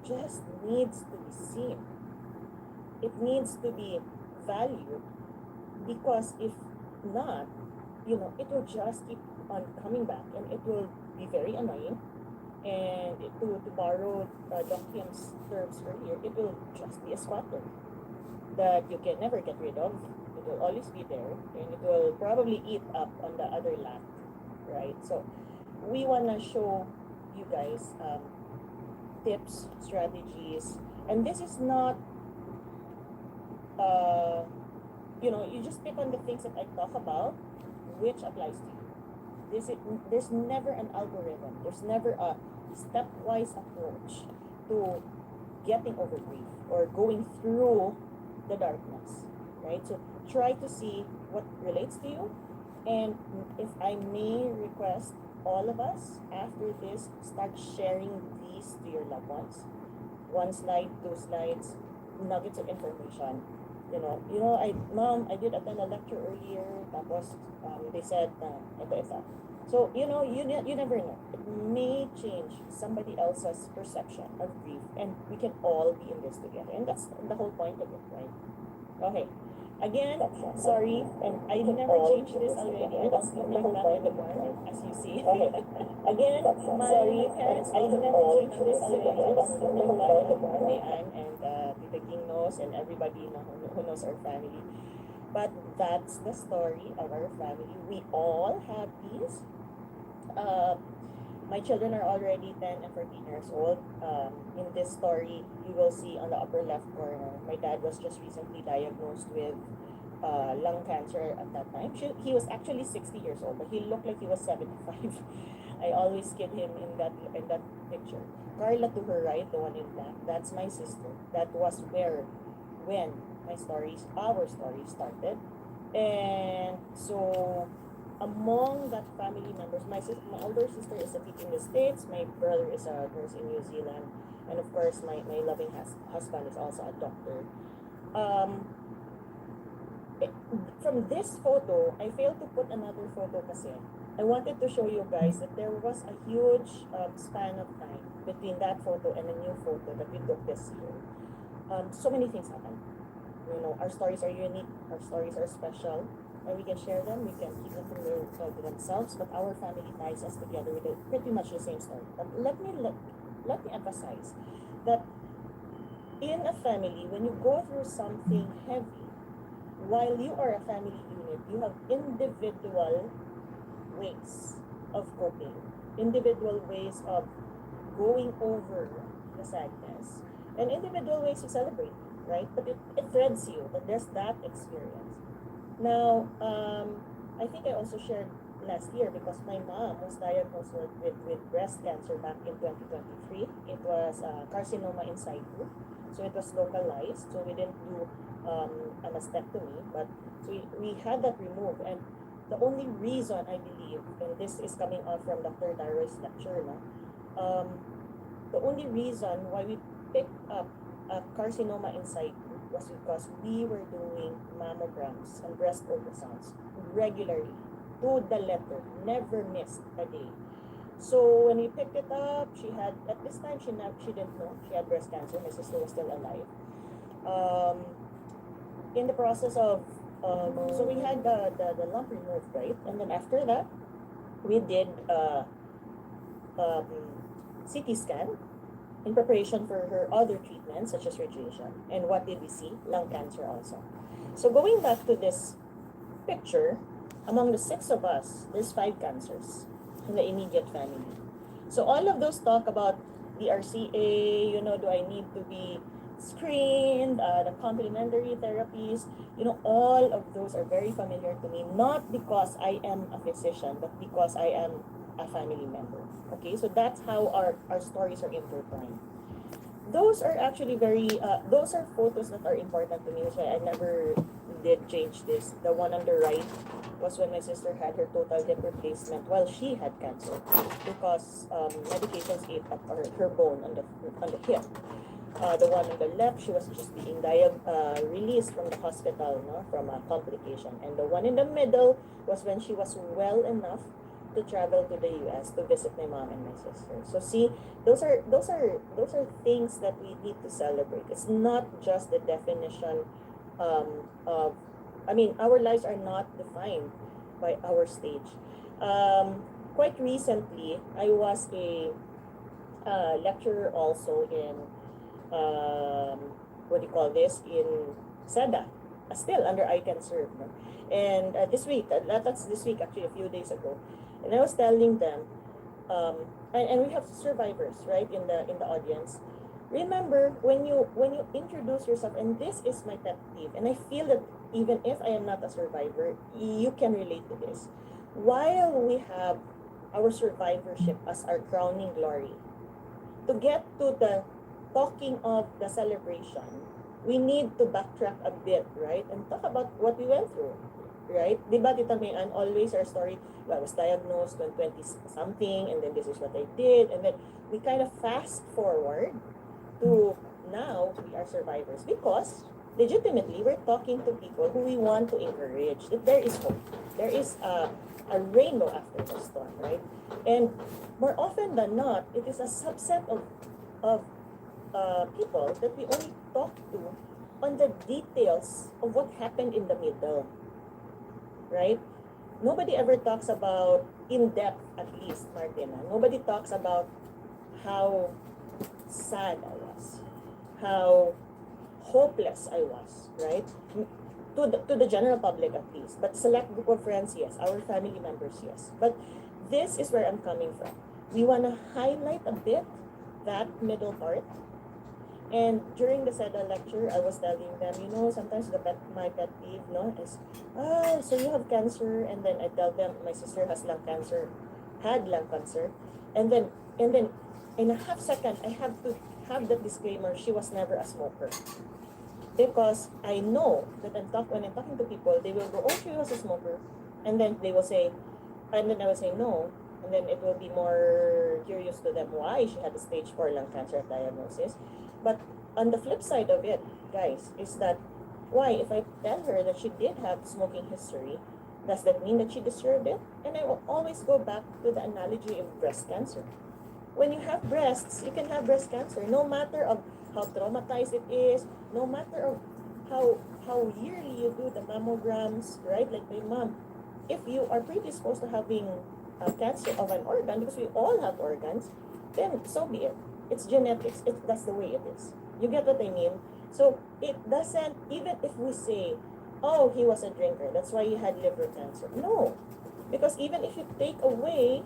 just needs to be seen. It needs to be valued, because if not, it will just keep on coming back, and it will be very annoying. And to borrow Doc Kim's terms earlier, it will just be a squatter that you can never get rid of. It will always be there, and it will probably eat up on the other lap, right? So we want to show you guys tips, strategies, and this is not, you just pick on the things that I talk about, which applies to you. There's never an algorithm. There's never a stepwise approach to getting over grief or going through the darkness, right? So try to see what relates to you. And if I may request, all of us, after this, start sharing these to your loved ones. 1 slide, 2 slides, nuggets of information. Mom, I did attend a lecture earlier, tapos they said, ito. So, you never know. It may change somebody else's perception of grief, and we can all be in this together. And that's the whole point of it, right? Okay. Again, sorry, and I never changed this already. I don't look like that anymore, as you see. Okay. Again, my parents, I never changed this already. I don't look like that anymore. Mayan and Tita King knows, and everybody who knows our family. But that's the story of our family. We all have these. My children are already 10 and 14 years old. In this story, you will see on the upper left corner, my dad was just recently diagnosed with lung cancer at that time. He was actually 60 years old, but he looked like he was 75. I always kid him in that picture. Carla to her right, the one in black, that's my sister. That was when our story started. And so among that family members, my older sister is a teacher in the States, my brother is a nurse in New Zealand, and of course my loving husband is also a doctor. From this photo, I failed to put another photo kasi I wanted to show you guys that there was a huge span of time between that photo and a new photo that we took this year. So many things happened. Our stories are unique, our stories are special, and we can share them, we can keep them to themselves, but our family ties us together with pretty much the same story. But let me emphasize that in a family, when you go through something heavy, while you are a family unit, you have individual ways of coping, individual ways of going over the sadness, and individual ways to celebrate, right? But it threads you, but there's that experience. Now, I think I also shared last year, because my mom was diagnosed with breast cancer back in 2023. It was carcinoma in situ, so it was localized, so we didn't do a mastectomy, but so we had that removed. And the only reason I believe, and this is coming out from Dr. Darroy's lecture, the only reason why we picked up a carcinoma in situ was because we were doing mammograms and breast ultrasounds regularly, to the letter, never missed a day. So when we picked it up, she had, at this time, she didn't know she had breast cancer. My sister was still alive. In the process of, so we had the lump removed, right? And then after that, we did CT scan in preparation for her other treatments, such as radiation. And what did we see? Lung cancer also. So going back to this picture, among the 6 of us, there's 5 cancers in the immediate family. So all of those talk about the RCA, do I need to be screened, the complementary therapies, all of those are very familiar to me, not because I am a physician, but because I am a family member. Okay, so that's how our stories are intertwined. Those are actually those are photos that are important to me, which I never did change this. The one on the right was when my sister had her total hip replacement while she had cancer, because medications ate up her bone on the hip. The one on the left, she was just being released from the hospital, from a complication. And the one in the middle was when she was well enough to travel to the US to visit my mom and my sister. So see, those are things that we need to celebrate. It's not just the definition of, I mean, our lives are not defined by our stage. Quite recently, I was a lecturer also in what do you call this, in SEDA, still under ICanServe, no? And this week, that's this week actually, a few days ago, and I was telling them, and we have survivors, right, in the audience. Remember, when you introduce yourself, and this is my pet peeve, and I feel that even if I am not a survivor, you can relate to this. While we have our survivorship as our crowning glory, to get to the talking of the celebration, we need to backtrack a bit, right? And talk about what we went through, right? Diba, Tita Mayan, always our story, well, I was diagnosed when 20-something, and then this is what I did, and then we kind of fast forward to now we are survivors, because legitimately we're talking to people who we want to encourage that there is hope, there is a rainbow after the storm, right? And more often than not, it is a subset of people that we only talk to on the details of what happened in the middle, right? Nobody ever talks about, in depth at least, Martina, nobody talks about how sad I was, how hopeless I was, right? To the general public at least, but select group of friends, yes, our family members, yes. But this is where I'm coming from. We want to highlight a bit that middle part. And during the SEDA lecture, I was telling them, sometimes my pet peeve, is, so you have cancer, and then I tell them my sister has had lung cancer, and then in a half second, I have to have that disclaimer, she was never a smoker. Because I know that when I'm talking to people, they will go, oh, she was a smoker. And then they will say, and then I will say no. And then it will be more curious to them why she had a stage 4 lung cancer diagnosis. But on the flip side of it, guys, is that why, if I tell her that she did have smoking history, does that mean that she deserved it? And I will always go back to the analogy of breast cancer. When you have breasts, you can have breast cancer, no matter of how traumatized it is, no matter of how yearly you do the mammograms, right? Like my mom, if you are predisposed to having cancer of an organ, because we all have organs, then so be it. It's genetics. That's the way it is. You get what I mean? So it doesn't, even if we say, oh, he was a drinker, that's why he had liver cancer. No, because even if you take away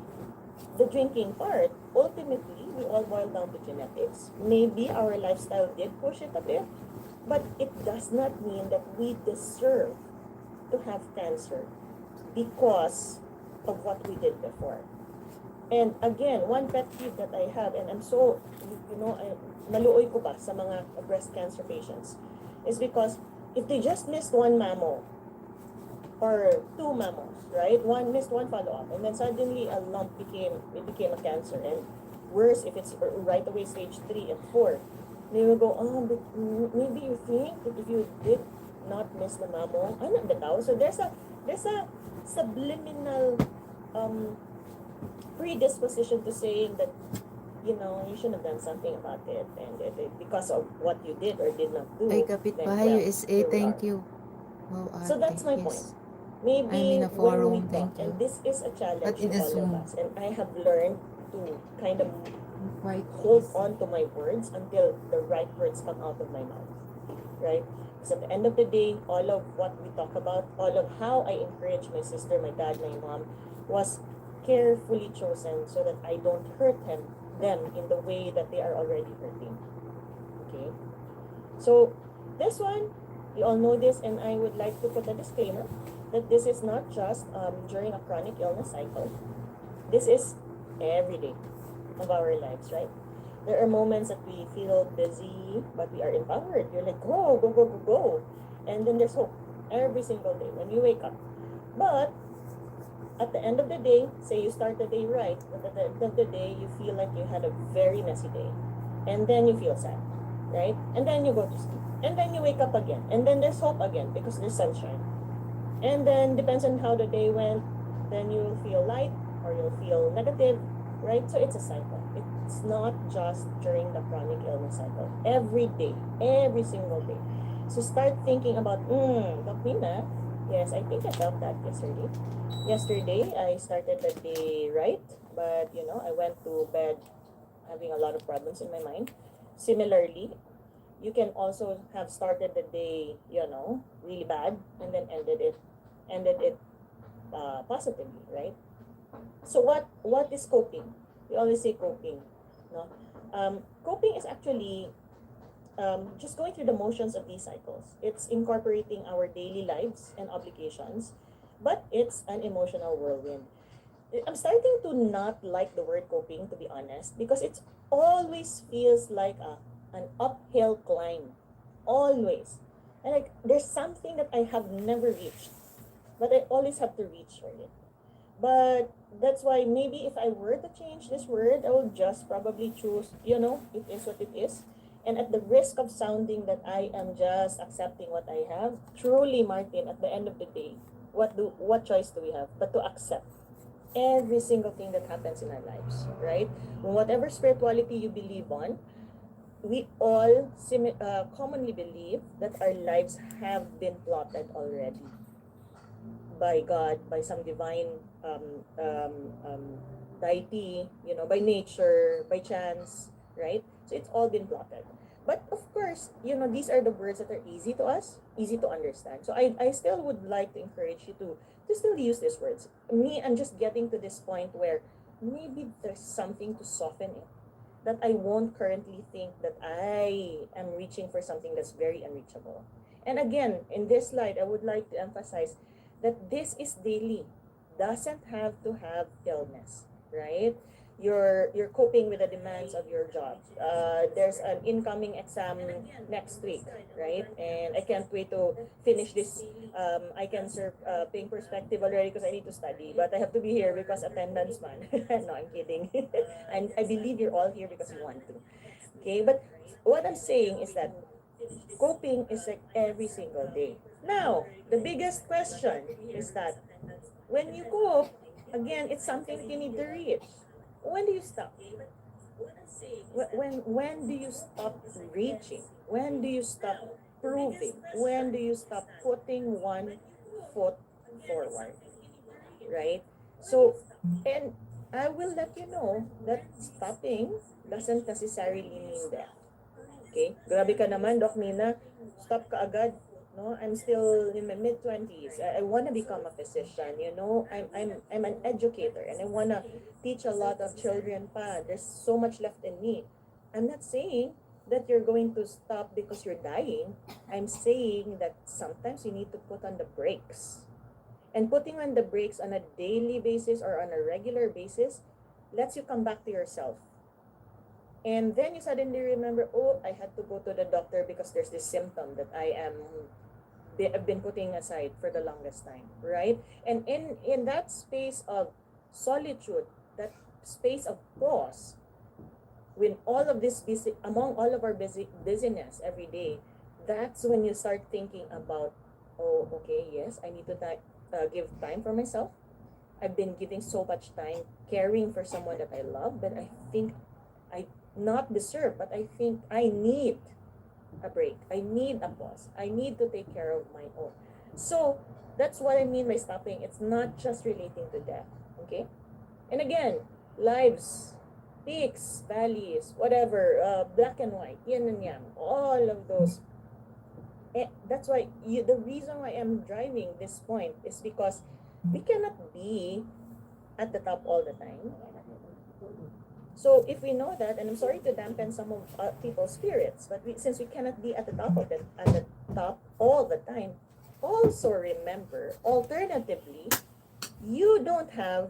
the drinking part, ultimately, we all boil down to genetics. Maybe our lifestyle did push it a bit, but it does not mean that we deserve to have cancer because of what we did before. And again, one pet peeve that I have, and I'm so, naluoy ko pa sa mga breast cancer patients, is because if they just missed one mammo, or 2 mammos, right? One missed one follow-up, and then suddenly a lump became a cancer, and worse if it's right away stage 3 and 4. They will go, oh, but maybe you think that if you did not miss the mammo, ano bitaw? So there's a subliminal predisposition to saying that, you should have done something about it, and because of what you did or did not do. Ay, kapitbahay USA, thank you. Wow, so that's my yes. point. Maybe I'm in a when we forum, talk, thank you. and this is a challenge But in to a all Zoom. of us, and I have learned to kind of Quite hold on to my words until the right words come out of my mouth, right? Because at the end of the day, all of what we talk about, all of how I encourage my sister, my dad, my mom, was carefully chosen so that I don't hurt them in the way that they are already hurting. Okay? So, this one, you all know this, and I would like to put a disclaimer that this is not just during a chronic illness cycle. This is every day of our lives, right? There are moments that we feel busy, but we are empowered. You're like, go, go, go, go, go. And then there's hope every single day when you wake up. But at the end of the day, say you start the day right, but at the end of the day, you feel like you had a very messy day. And then you feel sad, right? And then you go to sleep. And then you wake up again. And then there's hope again because there's sunshine. And then, depends on how the day went, then you'll feel light or you'll feel negative, right? So it's a cycle. It's not just during the chronic illness cycle. Every day, every single day. So start thinking about, Doc Nina, yes, I think I felt that yesterday. Yesterday, I started the day right, but I went to bed having a lot of problems in my mind. Similarly, you can also have started the day, really bad, and then ended it positively, right? So what is coping? We always say coping, no? Coping is actually just going through the motions of these cycles. It's incorporating our daily lives and obligations, but it's an emotional whirlwind. I'm starting to not like the word coping, to be honest, because it always feels like an uphill climb. Always. And like there's something that I have never reached, but I always have to reach for it. But that's why maybe if I were to change this word, I would just probably choose, it is what it is. And at the risk of sounding that I am just accepting what I have, truly, Martin, at the end of the day, what choice do we have but to accept every single thing that happens in our lives, right? Whatever spirituality you believe on, we all commonly believe that our lives have been plotted already by God, by some divine deity, by nature, by chance, right? So it's all been plotted. But of course, these are the words that are easy to us, easy to understand. So I still would like to encourage you to still use these words. Me, I'm just getting to this point where maybe there's something to soften it. That I won't currently think that I am reaching for something that's very unreachable. And again, in this slide, I would like to emphasize that this is daily. Doesn't have to have illness, right? You're coping with the demands of your job. There's an incoming exam next week, right? And I can't wait to finish this. I can serve paying perspective already because I need to study, but I have to be here because attendance man. No, I'm kidding. And I believe you're all here because you want to. Okay, but what I'm saying is that coping is like every single day. Now, the biggest question is that when you cope, again, it's something you need to reach. When do you stop? When do you stop reaching? When do you stop proving? When do you stop putting one foot forward? Right? So, and I will let you know that stopping doesn't necessarily mean death. Okay? Grabe ka naman, Doc Nina. Stop ka agad. No, I'm still in my mid-20s. I want to become a physician, I'm an educator and I want to teach a lot of children pa. There's so much left in me. I'm not saying that you're going to stop because you're dying. I'm saying that sometimes you need to put on the brakes. And putting on the brakes on a daily basis or on a regular basis lets you come back to yourself. And then you suddenly remember, oh, I had to go to the doctor because there's this symptom that I've been putting aside for the longest time, right? And in that space of solitude, that space of pause, when all of this busy, among all of our busyness every day, that's when you start thinking about, oh, okay, yes, I need to give time for myself. I've been giving so much time caring for someone that I love, but I think I not deserve, but I think I need a break. I need a pause. I need to take care of my own. So that's what I mean by stopping. It's not just relating to death. Okay? And again, lives, peaks, valleys, whatever, black and white, yin and yang, all of those. That's why the reason why I'm driving this point is because we cannot be at the top all the time. So if we know that, and I'm sorry to dampen some of people's spirits, but since we cannot be at the top of it, at the top all the time, also remember, alternatively, you don't have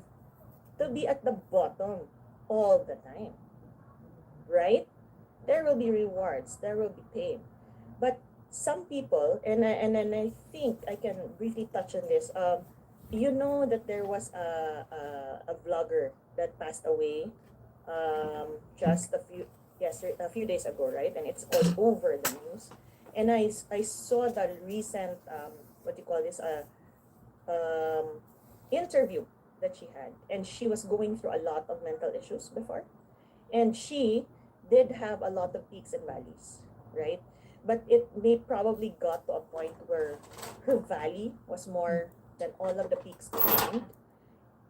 to be at the bottom all the time, right? There will be rewards, there will be pain, but some people, and I think I can briefly touch on this. You know that there was a vlogger that passed away just a few days ago, right? And it's all over the news. And I saw the recent what do you call this um, interview that she had, and she was going through a lot of mental issues before, and she did have a lot of peaks and valleys, right? But it may probably got to a point where her valley was more than all of the peaks combined,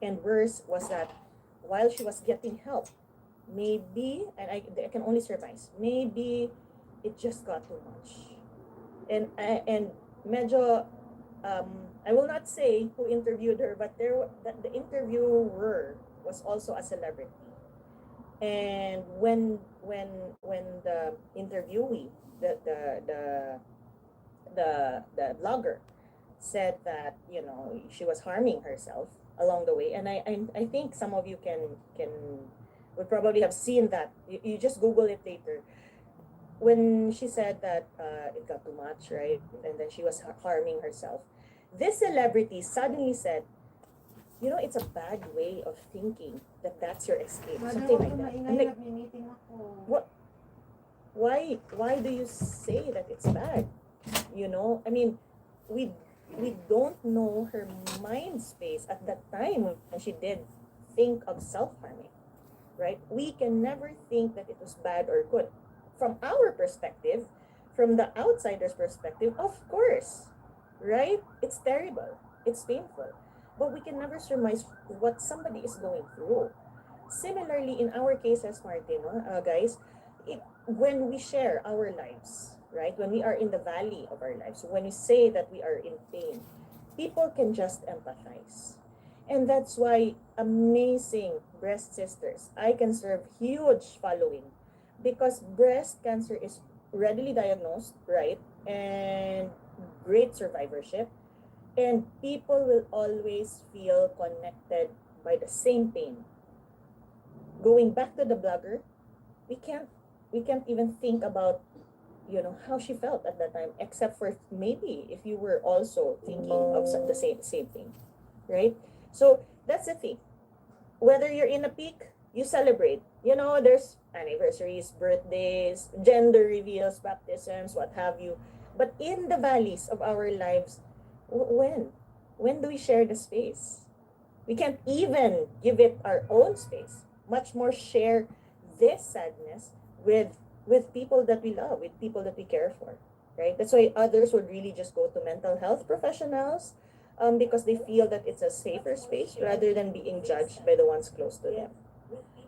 and worse was that while she was getting help, maybe, and I can only surmise, maybe it just got too much. And medyo, I will not say who interviewed her, but the interviewer was also a celebrity. And when the interviewee, the the blogger said that, you know, she was harming herself along the way, and I think some of you can would probably have seen that. You just Google it later. When she said that it got too much, right? And then she was harming herself. This celebrity suddenly said, you know, it's a bad way of thinking that that's your escape, something like that. I'm like, what? Why do you say that it's bad? You know, I mean, we we don't know her mind space at that time when she did think of self-harming, right? We can never think that it was bad or good. From our perspective, from the outsider's perspective, of course, right? It's terrible, it's painful, but we can never surmise what somebody is going through. Similarly, in our cases, Martin, guys, when we share our lives, right? When we are in the valley of our lives, when we say that we are in pain, people can just empathize. And that's why amazing breast sisters, ICanServe huge following, because breast cancer is readily diagnosed, right? And great survivorship. And people will always feel connected by the same pain. Going back to the blogger, we can't we can't even think about, you know, how she felt at that time, except for maybe if you were also thinking of the same thing, right? So that's the thing. Whether you're in a peak, you celebrate. You know, there's anniversaries, birthdays, gender reveals, baptisms, what have you. But in the valleys of our lives, when do we share the space? We can't even give it our own space, much more share this sadness with people that we love, with people that we care for, right? That's why others would really just go to mental health professionals, because they feel that it's a safer space rather than being judged by the ones close to them.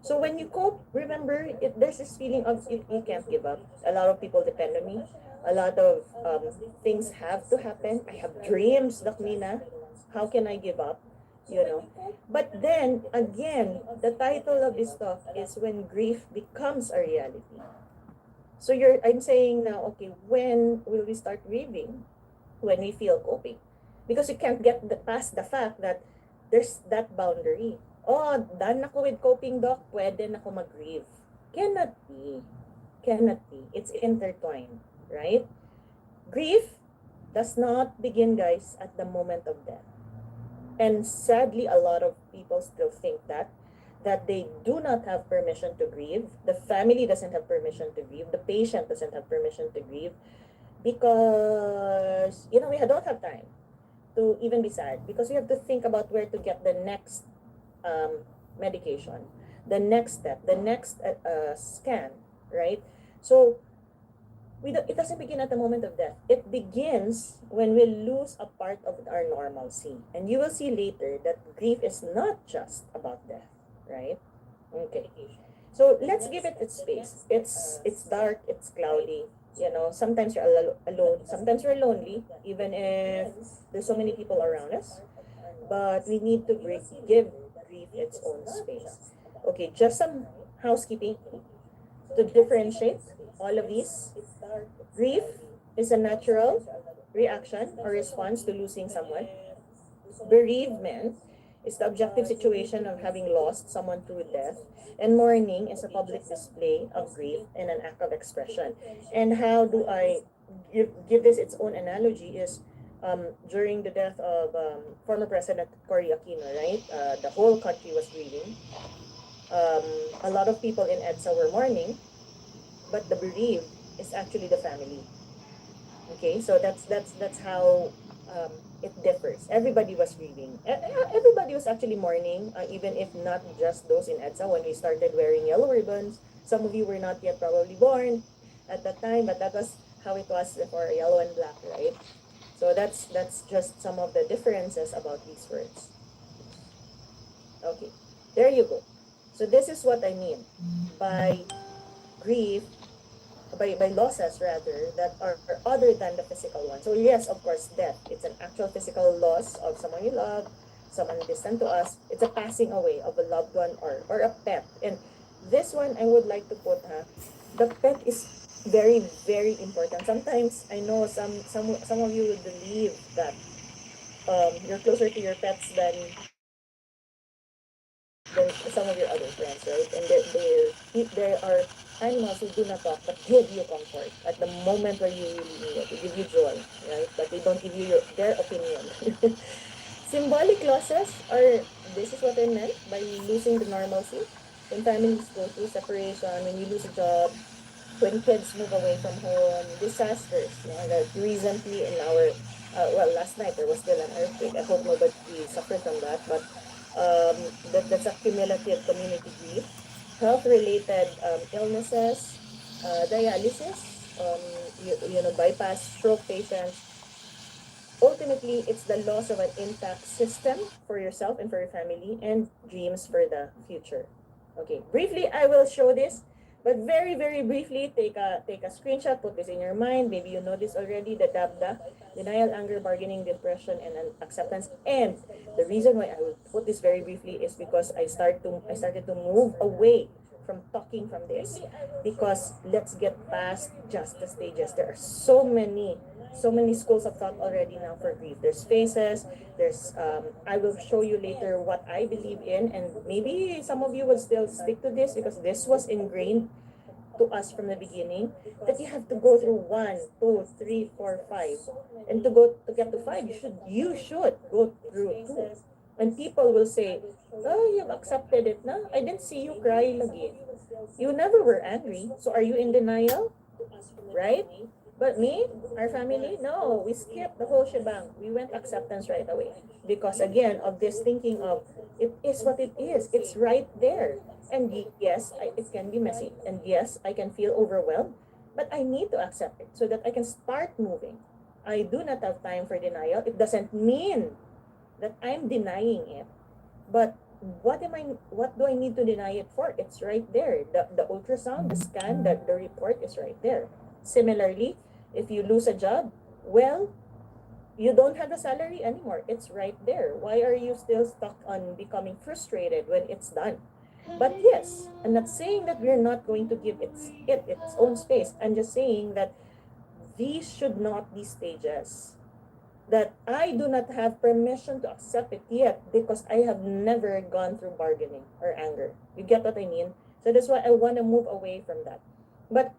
So when you cope, remember, there's this feeling of you can't give up. A lot of people depend on me. A lot of things have to happen. I have dreams, Dakmina. How can I give up? You know. But then again, the title of this talk is when grief becomes a reality. So I'm saying now, okay, when will we start grieving? When we feel coping. Because you can't get past the fact that there's that boundary. Oh, done ako with coping, doc, pwede na ako mag-grieve. Cannot be. Cannot be. It's intertwined, right? Grief does not begin, guys, at the moment of death. And sadly, a lot of people still think that they do not have permission to grieve. The family doesn't have permission to grieve. The patient doesn't have permission to grieve because, you know, we don't have time to even be sad, because we have to think about where to get the next medication, the next step, the next scan, right? So it doesn't begin at the moment of death. It begins when we lose a part of our normalcy. And you will see later that grief is not just about death, right? Okay. So let's give it its space. It's dark, it's cloudy. You know, sometimes you're alone, sometimes you're lonely, even if there's so many people around us. But we need to give grief its own space. Okay, just some housekeeping to differentiate all of these. Grief is a natural reaction or response to losing someone. Bereavement is the objective situation of having lost someone through death. And mourning is a public display of grief and an act of expression. And how do I give this its own analogy is during the death of former President Cory Aquino, right? The whole country was grieving. A lot of people in EDSA were mourning, but the bereaved is actually the family. Okay, so that's how it differs. Everybody was grieving. Everybody was actually mourning, even if not just those in EDSA when we started wearing yellow ribbons. Some of you were not yet probably born at that time, but that was how it was for yellow and black, right? So that's just some of the differences about these words. Okay, there you go. So this is what I mean by grief, by losses rather, that are other than the physical one. So yes, of course, death. It's an actual physical loss of someone you love, someone distant to us. It's a passing away of a loved one or a pet. And this one I would like to put, the pet is very, very important. Sometimes I know some of you would believe that you're closer to your pets than some of your other friends, right? And there are animals who do not talk but give you comfort at the moment where you really need it. They give you joy, right? But they don't give you their opinion. Symbolic losses are, this is what I meant by losing the normalcy. When families go through separation, when you lose a job, when kids move away from home, disasters. Like recently in our, well, last night there was still an earthquake. I hope nobody suffered from that, but that's a cumulative community grief. Health-related illnesses, dialysis, bypass, stroke patients. Ultimately, it's the loss of an intact system for yourself and for your family, and dreams for the future. Okay, briefly, I will show this, but very, very briefly, take a screenshot, put this in your mind. Maybe you know this already, the DABDA, denial, anger, bargaining, depression, and acceptance. And the reason why I will put this very briefly is because I started to move away from talking from this, because let's get past just the stages. There are so many schools of thought already now for grief. There's phases. There's I will show you later what I believe in, and maybe some of you will still stick to this because this was ingrained to us from the beginning, that you have to go through 1, 2, 3, 4, 5, and to get to 5, you should go through 2. And people will say, oh, you've accepted it na, I didn't see you cry lagi, you never were angry, so are you in denial, right? But me, our family, no, we skipped the whole shebang. We went acceptance right away. Because again, of this thinking of, it is what it is. It's right there. And yes, it can be messy. And yes, I can feel overwhelmed. But I need to accept it so that I can start moving. I do not have time for denial. It doesn't mean that I'm denying it. But what do I need to deny it for? It's right there. The ultrasound, the scan, the report is right there. Similarly, if you lose a job, well, you don't have a salary anymore. It's right there. Why are you still stuck on becoming frustrated when it's done? But yes, I'm not saying that we're not going to give its own space. I'm just saying that these should not be stages that I do not have permission to accept it yet because I have never gone through bargaining or anger. You get what I mean? So that's why I want to move away from that. But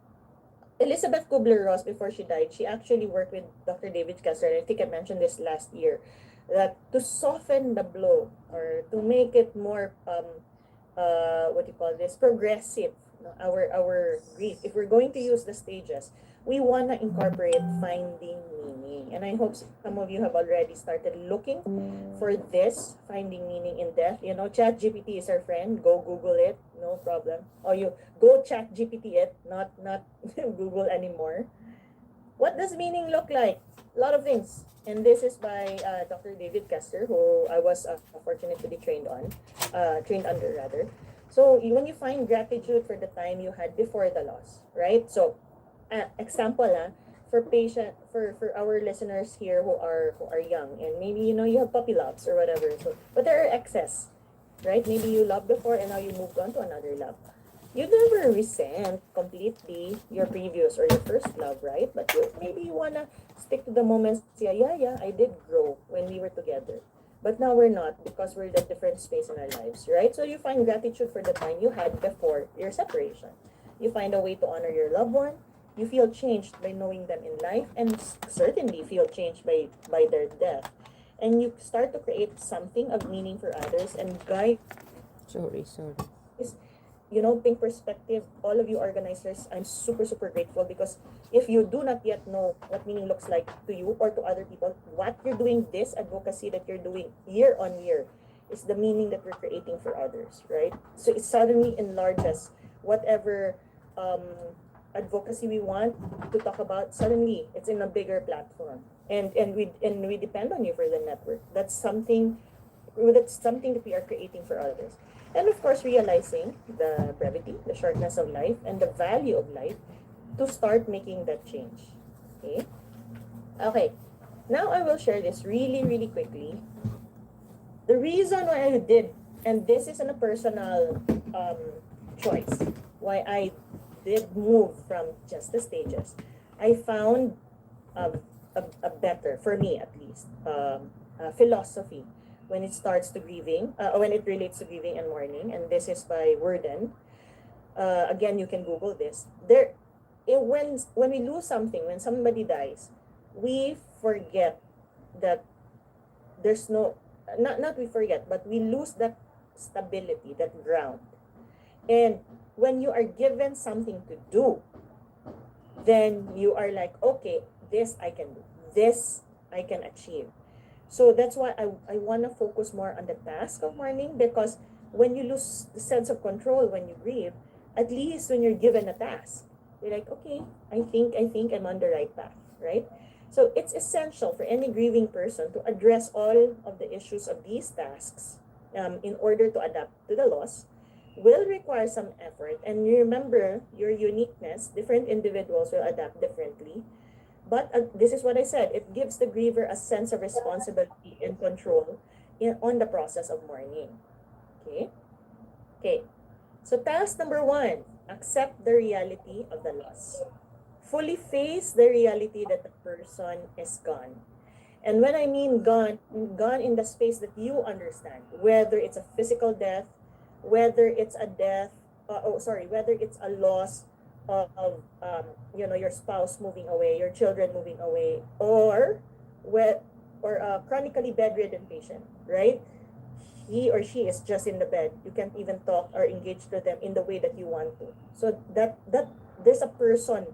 Elizabeth Kubler-Ross, before she died, she actually worked with Dr. David Kessler. I think I mentioned this last year, that to soften the blow or to make it more, what do you call this, progressive, no? Our grief. If we're going to use the stages, we want to incorporate finding meaning. And I hope some of you have already started looking for this, finding meaning in death. Chat GPT is our friend. Go Google it, no problem. Or you go Chat GPT it, not Google anymore. What does meaning look like? A lot of things. And this is by Dr. David Kessler, who I was fortunate to be trained under rather. So when you find gratitude for the time you had before the loss, right? So example, for our listeners here who are young, and maybe you have puppy loves or whatever. So but there are excess, right? Maybe you loved before and now you moved on to another love. You never resent completely your previous or your first love, right? But maybe you wanna stick to the moments. Yeah, I did grow when we were together, but now we're not because we're in a different space in our lives, right? So you find gratitude for the time you had before your separation. You find a way to honor your loved one. You feel changed by knowing them in life, and certainly feel changed by their death. And you start to create something of meaning for others. And guys, Sorry. pink perspective, all of you organizers, I'm super, super grateful, because if you do not yet know what meaning looks like to you or to other people, what you're doing, this advocacy that you're doing year on year, is the meaning that we're creating for others, right? So it suddenly enlarges whatever um, advocacy we want to talk about. Suddenly, it's in a bigger platform, and we depend on you for the network. That's something that we are creating for others. And of course, realizing the brevity, the shortness of life, and the value of life to start making that change. Okay? Okay. Now I will share this really, really quickly. The reason why I did, and this isn't a personal choice, why I did move from just the stages, I found a better, for me at least, philosophy when it starts to grieving, when it relates to grieving and mourning, and this is by Worden. Again, you can Google this. When we lose something, when somebody dies, we forget that there's no, not we forget, but we lose that stability, that ground. And when you are given something to do, then you are like, okay, this I can do, this I can achieve. So that's why I want to focus more on the task of mourning, because when you lose the sense of control when you grieve, at least when you're given a task, you're like, okay, I think I'm on the right path, right? So it's essential for any grieving person to address all of the issues of these tasks, in order to adapt to the loss. Will require some effort, and you remember your uniqueness. Different individuals will adapt differently, but this is what I said. It gives the griever a sense of responsibility and control on the process of mourning. Okay? Okay. So task number 1, accept the reality of the loss. Fully face the reality that the person is gone. And when I mean gone, gone in the space that you understand, whether it's a physical death, whether it's a death, whether it's a loss of your spouse moving away, your children moving away, or a chronically bedridden patient, right? He or she is just in the bed. You can't even talk or engage to them in the way that you want to. So that there's a person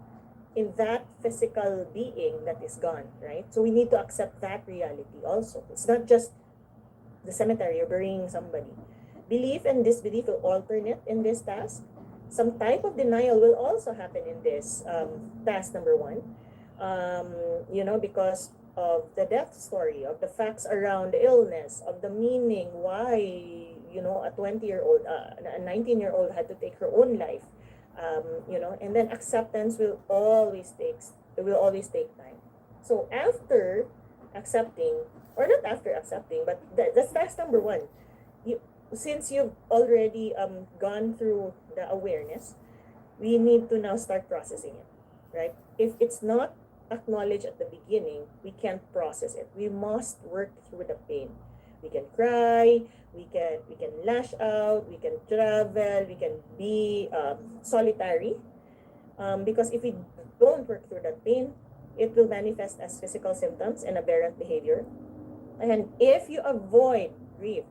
in that physical being that is gone, right? So we need to accept that reality also. It's not just the cemetery or burying somebody. Belief and disbelief will alternate in this task. Some type of denial will also happen in this task number 1, because of the death story, of the facts around the illness, of the meaning why, a 20-year-old, a 19-year-old had to take her own life, and then acceptance will always take time. So after accepting, or not after accepting, but that's task number 1. Since you've already gone through the awareness, we need to now start processing it, right? If it's not acknowledged at the beginning, we can't process it. We must work through the pain. We can cry, we can lash out, we can travel, we can be solitary, because if we don't work through that pain, it will manifest as physical symptoms and aberrant behavior. And if you avoid grief,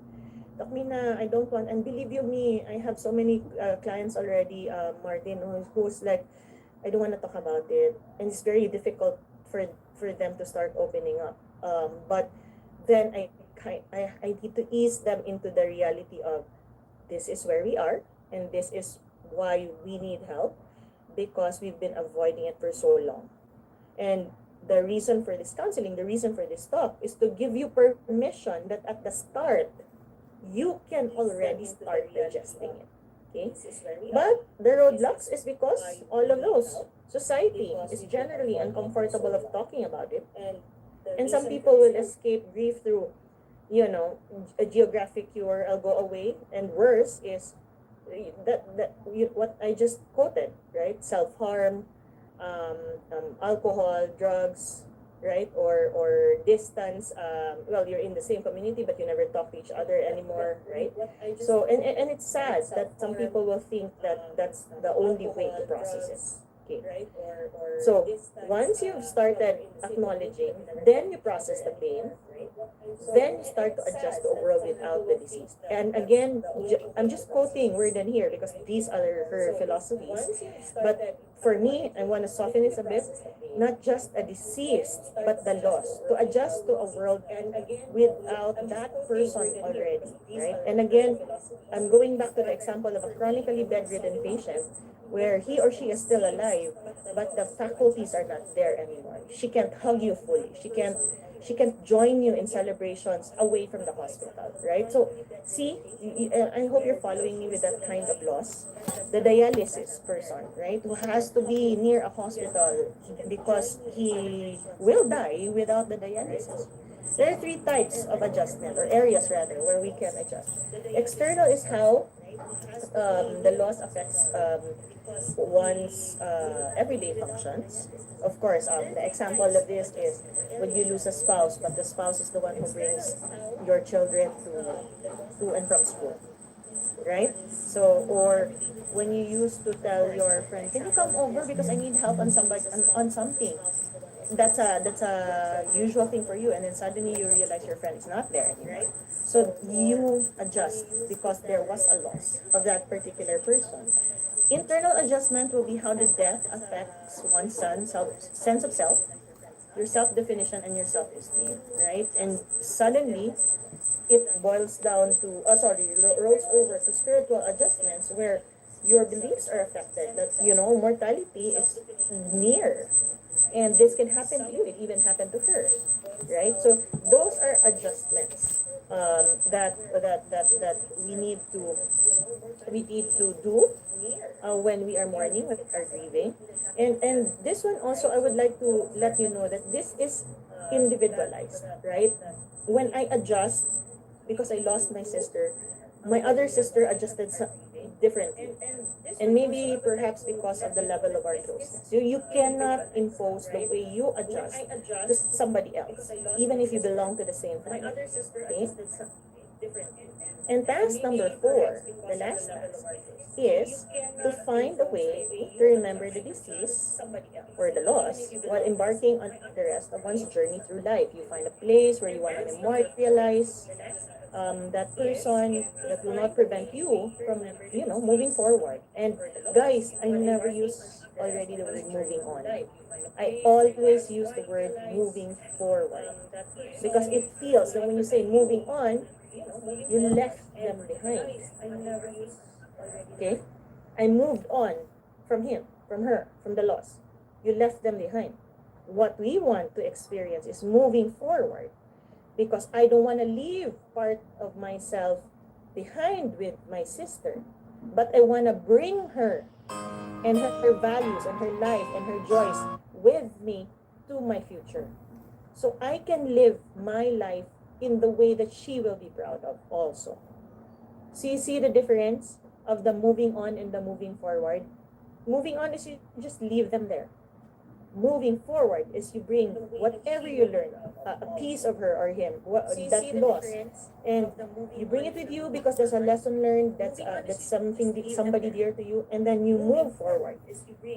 Takmina, I don't want, and believe you me, I have so many clients already, Martin, who's like, I don't want to talk about it, and it's very difficult for them to start opening up. But then I need to ease them into the reality of, this is where we are, and this is why we need help, because we've been avoiding it for so long. And the reason for this counseling, the reason for this talk, is to give you permission that at the start, you can already start digesting it. Okay? But the roadblocks is because all of those. Society is generally uncomfortable of talking about it. And some people will escape grief through, a geographic cure, I'll go away. And worse is what I just quoted, right? Self-harm, alcohol, drugs, right? Or distance. You're in the same community, but you never talk to each other anymore, right? So, and it's sad that some people will think that that's the only way to process it. Okay. So once you've started acknowledging, then you process the pain, then you start to adjust to a world without the disease. And again, I'm just quoting word in here because these are her philosophies. But for me, I want to soften this a bit. Not just a disease, but the loss. To adjust to a world without that person already, right? And again, I'm going back to the example of a chronically bedridden patient where he or she is still alive, but the faculties are not there anymore. She can't hug you fully. She can join you in celebrations away from the hospital, right? So, see, I hope you're following me with that kind of loss. The dialysis person, right, who has to be near a hospital because he will die without the dialysis. There are three types of adjustment, or areas rather, where we can adjust. External is how the loss affects one's everyday functions. Of course, the example of this is when you lose a spouse, but the spouse is the one who brings your children to and from school, right? So, or when you used to tell your friend, "Can you come over because I need help on somebody on something." That's a usual thing for you, and then suddenly you realize your friend is not there anymore. So you adjust because there was a loss of that particular person. Internal adjustment will be how the death affects one's sense of self, your self definition, and your self esteem, right? And suddenly it boils down to, rolls over to spiritual adjustments where your beliefs are affected. That, mortality is near. And this can happen to you. It even happened to her, right? So those are adjustments that we need to do when we are mourning, when we are grieving. And this one also, I would like to let you know that this is individualized, right? When I adjust, because I lost my sister, my other sister adjusted differently. And maybe perhaps because of the level of our closeness. You cannot impose the way you adjust to somebody else, even if you belong to the same family. Okay? And task number 4, the last task, is to find a way to remember the disease or the loss while embarking on the rest of one's journey through life. You find a place where you want to memorialize that person that will not prevent you from, moving forward. And guys, I never use already the word moving on. I always use the word moving forward because it feels that when you say moving on, you left them behind. Okay? I moved on from him, from her, from the loss. You left them behind. What we want to experience is moving forward because I don't want to leave part of myself behind with my sister, but I want to bring her and her values and her life and her joys with me to my future. So I can live my life in the way that she will be proud of also. So you see the difference of the moving on and the moving forward? Moving on is you just leave them there. Moving forward is you bring whatever you learn, a piece of her or him, that loss, and you bring it with you because there's a lesson learned. That's something somebody dear to you, and then you move forward,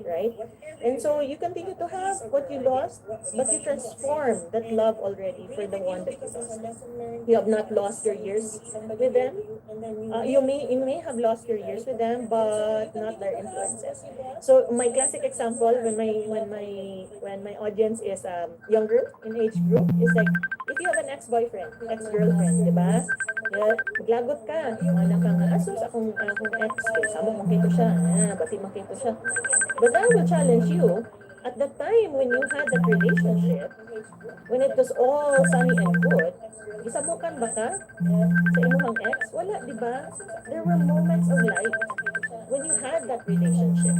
right? And so you continue to have what you lost, but you transform that love already for the one that you lost. You have not lost your years with them. You may have lost your years with them, but not their influences. So my classic example when my audience is younger in age group is like, if you have an ex-boyfriend, ex-girlfriend, di ba? Yeah, maglagot ka. Wala kang asos akong ex, kay samo makito siya. Bati makito siya. But I will challenge you, at the time when you had that relationship, when it was all sunny and good, gisabukan ba ka sa imuhang ex? Wala, di ba? There were moments of light when you had that relationship.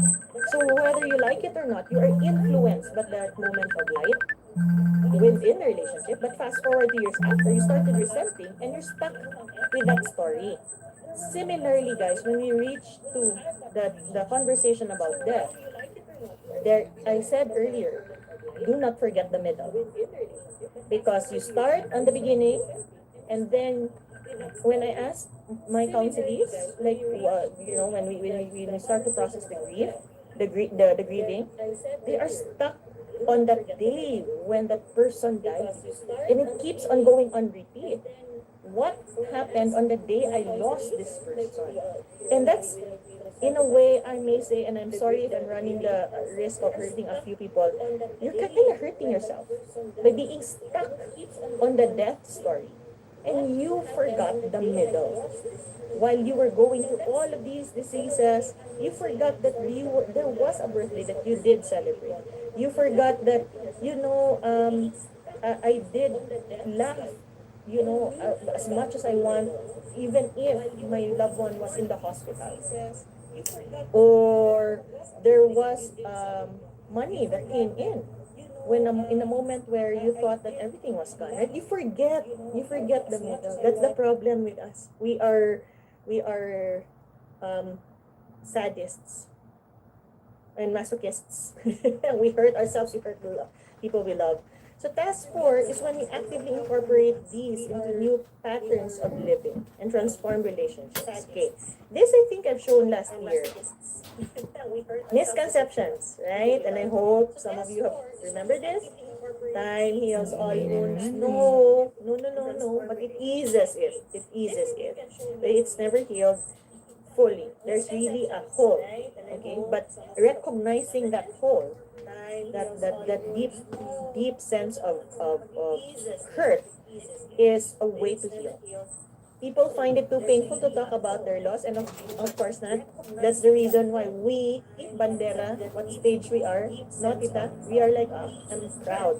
So whether you like it or not, you are influenced by that moment of light within the relationship. But fast forward 2 years after, you started resenting and you're stuck with that story. Similarly, guys, when we reach to the conversation about death, there I said earlier, do not forget the middle. Because you start on the beginning, and then when I ask my counselees, like when we start to process the grief, the grieving, they are stuck on that day when that person died. And it keeps on going on repeat. What happened on the day I lost this person? And that's, in a way, I may say, and I'm sorry if I'm running the risk of hurting a few people, you're kind of hurting yourself by being stuck on the death story. And you forgot the middle. While you were going through all of these diseases, you forgot that there was a birthday that you did celebrate. You forgot that, I did laugh, as much as I want, even if my loved one was in the hospital. Or there was money that came in when in a moment where you thought that everything was gone, right? You forget the middle. That's the problem with us. We are um, sadists and masochists. We hurt ourselves, we hurt the people we love. So task 4 is when we actively incorporate these into new patterns of living and transform relationships. Okay, this I think I've shown last year. Misconceptions, right? And I hope some of you have remembered this. Time heals all wounds. No, no, no, no, no. But it eases it. It eases it. But it's never healed fully. There's really a hole. Okay? But recognizing that hole, that deep sense of hurt is a way to heal. People find it too painful to talk about their loss, and of course not. That's the reason why we, Bandera, what stage we are, no, tita? We are like, I'm proud.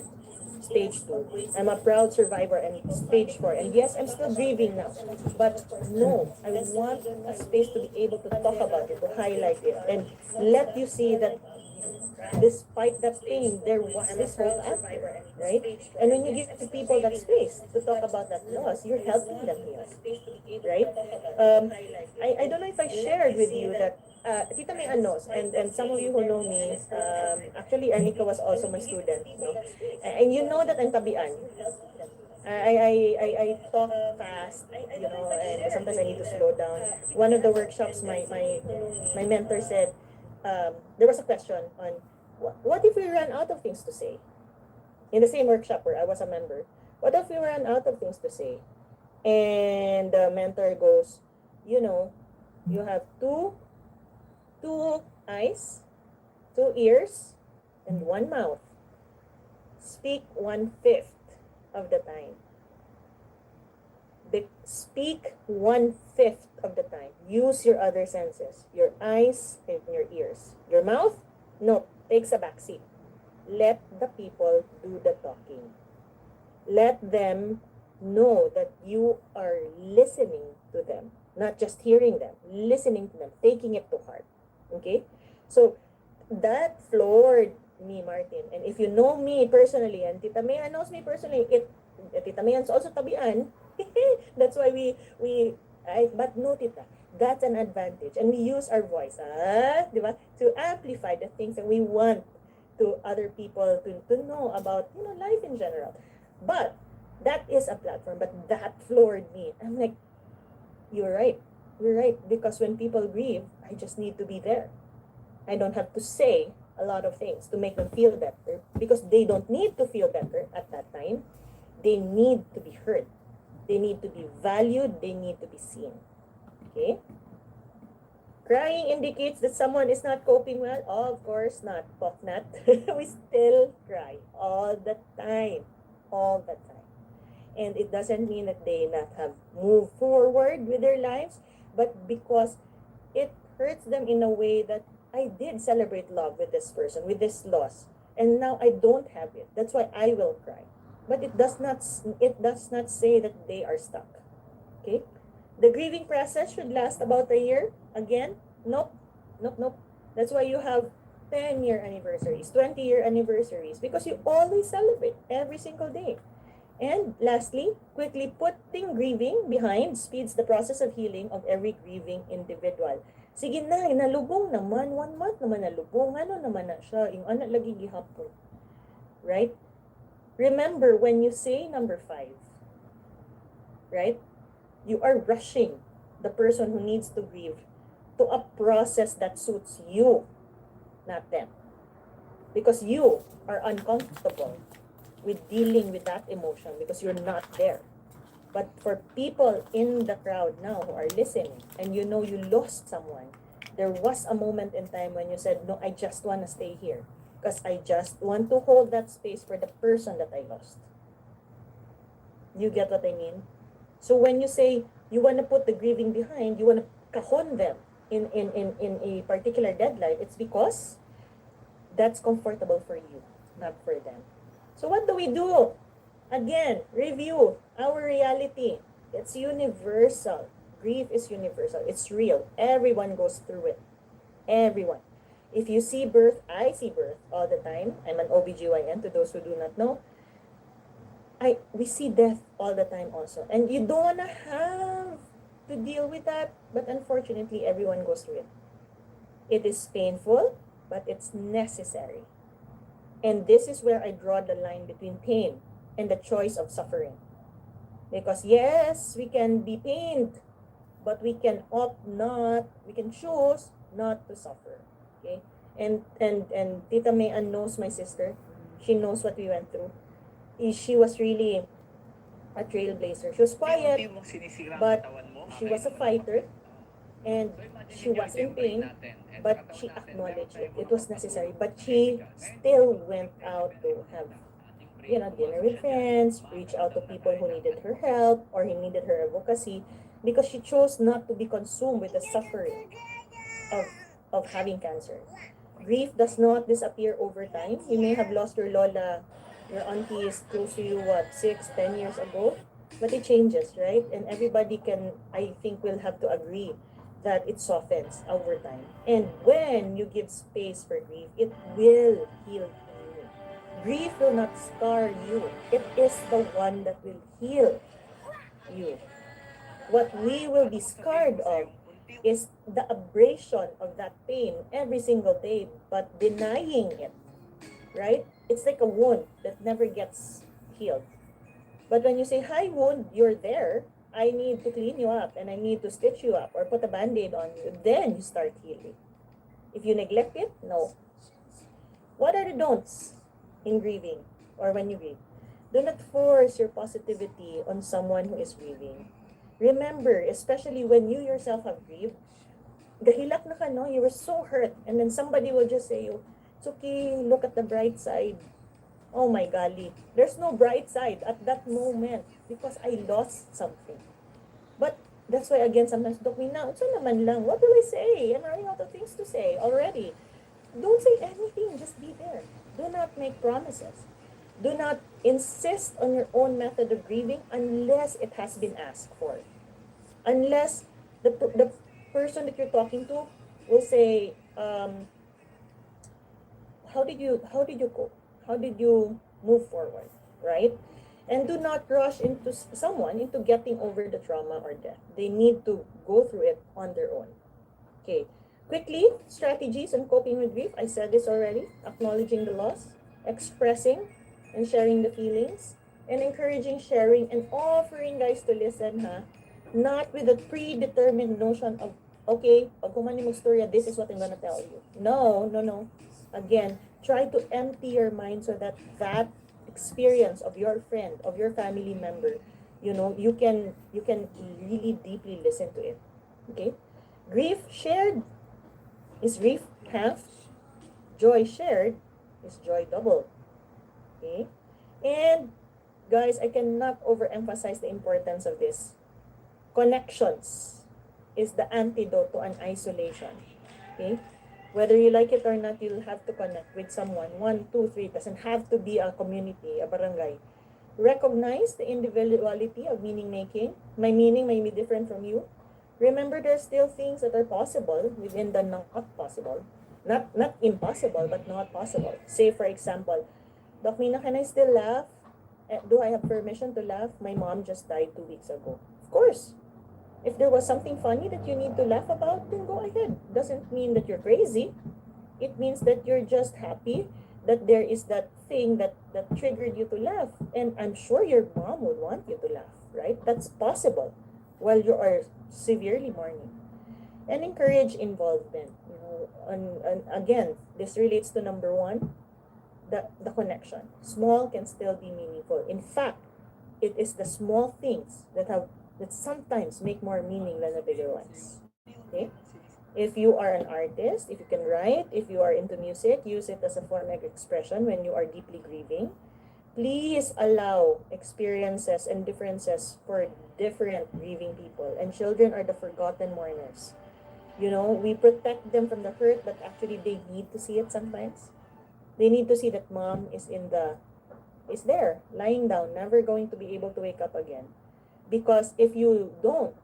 Stage 2. I'm a proud survivor, and stage 4. And yes, I'm still grieving now. But no, I want a space to be able to talk about it, to highlight it, and let you see that despite that pain, there was this hope after, right? And when you give people that space to talk about that loss, you're helping them heal, right? I don't know if I shared with you that Tita May knows, and some of you who know me, actually Anika was also my student, no? And you know that I'm tabian. I talk fast, and sometimes I need to slow down. One of the workshops, my mentor said, there was a question on what if we ran out of things to say? In the same workshop where I was a member, what if we ran out of things to say? And the mentor goes, you have two eyes, 2 ears, and 1 mouth. Speak 1/5 of the time. Speak 1/5 of the time. Use your other senses, your eyes and your ears. Your mouth, no, takes a backseat. Let the people do the talking. Let them know that you are listening to them, not just hearing them, listening to them, taking it to heart. Okay? So that floored me, Martin. And if you know me personally, and Tita Mea knows me personally, Tita Mea is also tabian. That's why but no, Tita, that's an advantage. And we use our voice, di ba, to amplify the things that we want to other people to know about, life in general. But that is a platform, but that floored me. I'm like, you're right. You're right. Because when people grieve, I just need to be there. I don't have to say a lot of things to make them feel better, because they don't need to feel better at that time. They need to be heard. They need to be valued. They need to be seen. Okay? Crying indicates that someone is not coping well. Oh, of course not. Not. We still cry all the time. All the time. And it doesn't mean that they not have moved forward with their lives, but because it hurts them in a way that I did celebrate love with this person, with this loss, and now I don't have it. That's why I will cry. But it does not say that they are stuck. Okay? The grieving process should last about a year. Again, nope. That's why you have 10-year anniversaries, 20-year anniversaries, because you always celebrate every single day. And lastly, quickly putting grieving behind speeds the process of healing of every grieving individual. Sige na, nalubong naman, 1 month naman nalubong, ano naman na siya, yung anak lagi gihapon. Right? Remember, when you say number 5, right, you are rushing the person who needs to grieve to a process that suits you. not them. Because you are uncomfortable with dealing with that emotion because you're not there. But for people in the crowd now who are listening, and you know you lost someone, there was a moment in time when you said, no, I just want to stay here because I just want to hold that space for the person that I lost. You get what I mean? So when you say you want to put the grieving behind, you want to cajon them in a particular deadline, it's because that's comfortable for you, not for them. So what do we do? Again, review our reality. It's universal. Grief is universal. It's real. Everyone goes through it. Everyone. If you see birth, I see birth all the time. I'm an OBGYN to those who do not know. We see death all the time also. And you don't wanna have to deal with that, but unfortunately everyone goes through it. It is painful, but it's necessary. And this is where I draw the line between pain and the choice of suffering. Because yes, we can be pained, but we can choose not to suffer. Okay? And Tita Mayan knows my sister. She knows what we went through. She was really a trailblazer. She was quiet, but she was a fighter, and she was in pain, but she acknowledged it. It was necessary, but she still went out to have dinner with friends, reach out to people who needed her help or who needed her advocacy, because she chose not to be consumed with the suffering of having cancer. Grief does not disappear over time. You may have lost your lola, your auntie is close to you, 6, 10 years ago, but it changes, right? And everybody can, I think, will have to agree that it softens over time. And when you give space for grief, it will heal you. Grief will not scar you. It is the one that will heal you. What we will be scarred of is the abrasion of that pain every single day, but denying it, right? It's like a wound that never gets healed. But when you say, hi wound, you're there, I need to clean you up and I need to stitch you up or put a band-aid on you, then you start healing. If you neglect it, no. What are the don'ts in grieving or when you grieve? Do not force your positivity on someone who is grieving. Remember, especially when you yourself have grieved, gahilak na ka, no? You were so hurt, and then somebody will just say, it's okay, look at the bright side. Oh my golly, there's no bright side at that moment because I lost something. But that's why, again, sometimes, Dok Mina, ito naman lang, what will I say? I'm running out of things to say already. Don't say anything, just be there. Do not make promises. Do not insist on your own method of grieving unless it has been asked for. Unless the person that you're talking to will say, how did you cope? How did you move forward, right? And do not rush into someone into getting over the trauma or death. They need to go through it on their own. Okay. Quickly, strategies on coping with grief. I said this already. Acknowledging the loss, expressing and sharing the feelings, and encouraging sharing and offering guys to listen, ha? Not with a predetermined notion of, okay, pag kumani mo storya, this is what I'm gonna tell you. No. Again, try to empty your mind so that that experience of your friend, of your family member, you can really deeply listen to it. Okay? Grief shared is grief half. Joy shared is joy double. Okay? And guys, I cannot overemphasize the importance of this. Connections is the antidote to an isolation. Okay? Whether you like it or not, you'll have to connect with someone. 1, 2, 3. Doesn't have to be a community, a barangay. Recognize the individuality of meaning making. My meaning may be different from you. Remember, there's still things that are possible within the not possible. Not impossible, but not possible. Say, for example, Doc Mina, can I still laugh? Do I have permission to laugh? My mom just died 2 weeks ago. Of course. If there was something funny that you need to laugh about, then go ahead. Doesn't mean that you're crazy. It means that you're just happy that there is that thing that triggered you to laugh. And I'm sure your mom would want you to laugh, right? That's possible while you are severely mourning. And encourage involvement. And again, this relates to number one, the connection. Small can still be meaningful. In fact, it is the small things that sometimes make more meaning than the bigger ones. Okay? If you are an artist, if you can write, if you are into music, use it as a form of expression when you are deeply grieving. Please allow experiences and differences for different grieving people. And children are the forgotten mourners. We protect them from the hurt, but actually they need to see it sometimes. They need to see that mom is there, lying down, never going to be able to wake up again. Because if you don't,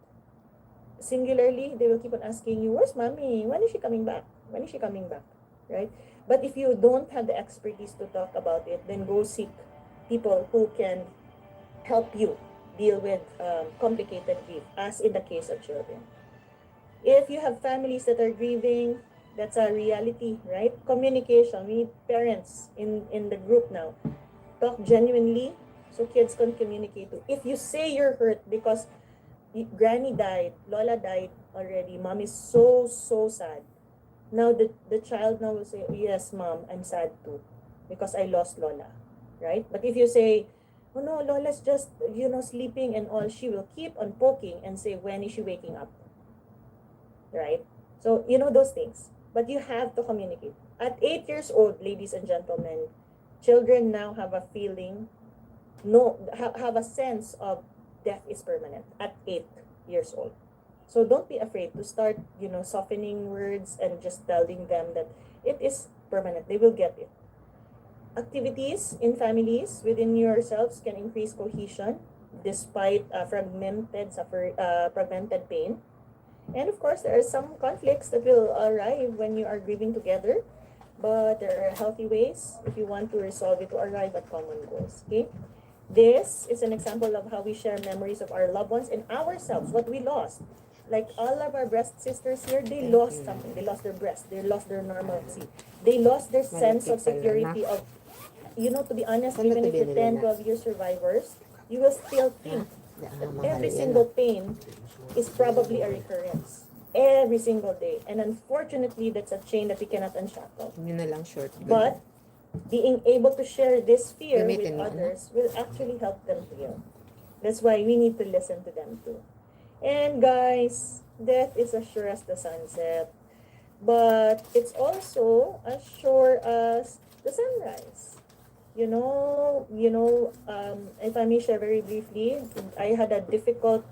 singularly, they will keep on asking you, where's mommy? When is she coming back? When is she coming back? Right? But if you don't have the expertise to talk about it, then go seek people who can help you deal with complicated grief, as in the case of children. If you have families that are grieving, that's a reality, right? Communication. We need parents in the group now. Talk genuinely so kids can communicate too. If you say you're hurt because granny died, lola died already, mom is so, so sad. Now the child now will say, yes, mom, I'm sad too because I lost lola, right? But if you say, oh no, lola's just, sleeping and all, she will keep on poking and say, when is she waking up? Right? So, those things. But you have to communicate. At 8 years old, ladies and gentlemen, children now have a feeling, have a sense of death is permanent at 8 years old. So don't be afraid to start, softening words and just telling them that it is permanent. They will get it. Activities in families within yourselves can increase cohesion despite fragmented pain. And of course, there are some conflicts that will arrive when you are grieving together, but there are healthy ways if you want to resolve it to arrive at common goals. Okay? This is an example of how we share memories of our loved ones and ourselves, what we lost. Like all of our breast sisters here, they lost something. They lost their breast. They lost their normalcy. They lost their sense of security of, to be honest, even if you're 10, 12-year survivors, you will still think that every single pain is probably a recurrence. Every single day. And unfortunately, that's a chain that we cannot unshackle. Yun na lang short. But being able to share this fear with others will actually help them heal. That's why we need to listen to them too. And guys, death is as sure as the sunset. But it's also as sure as the sunrise. If I may share very briefly, I had a difficult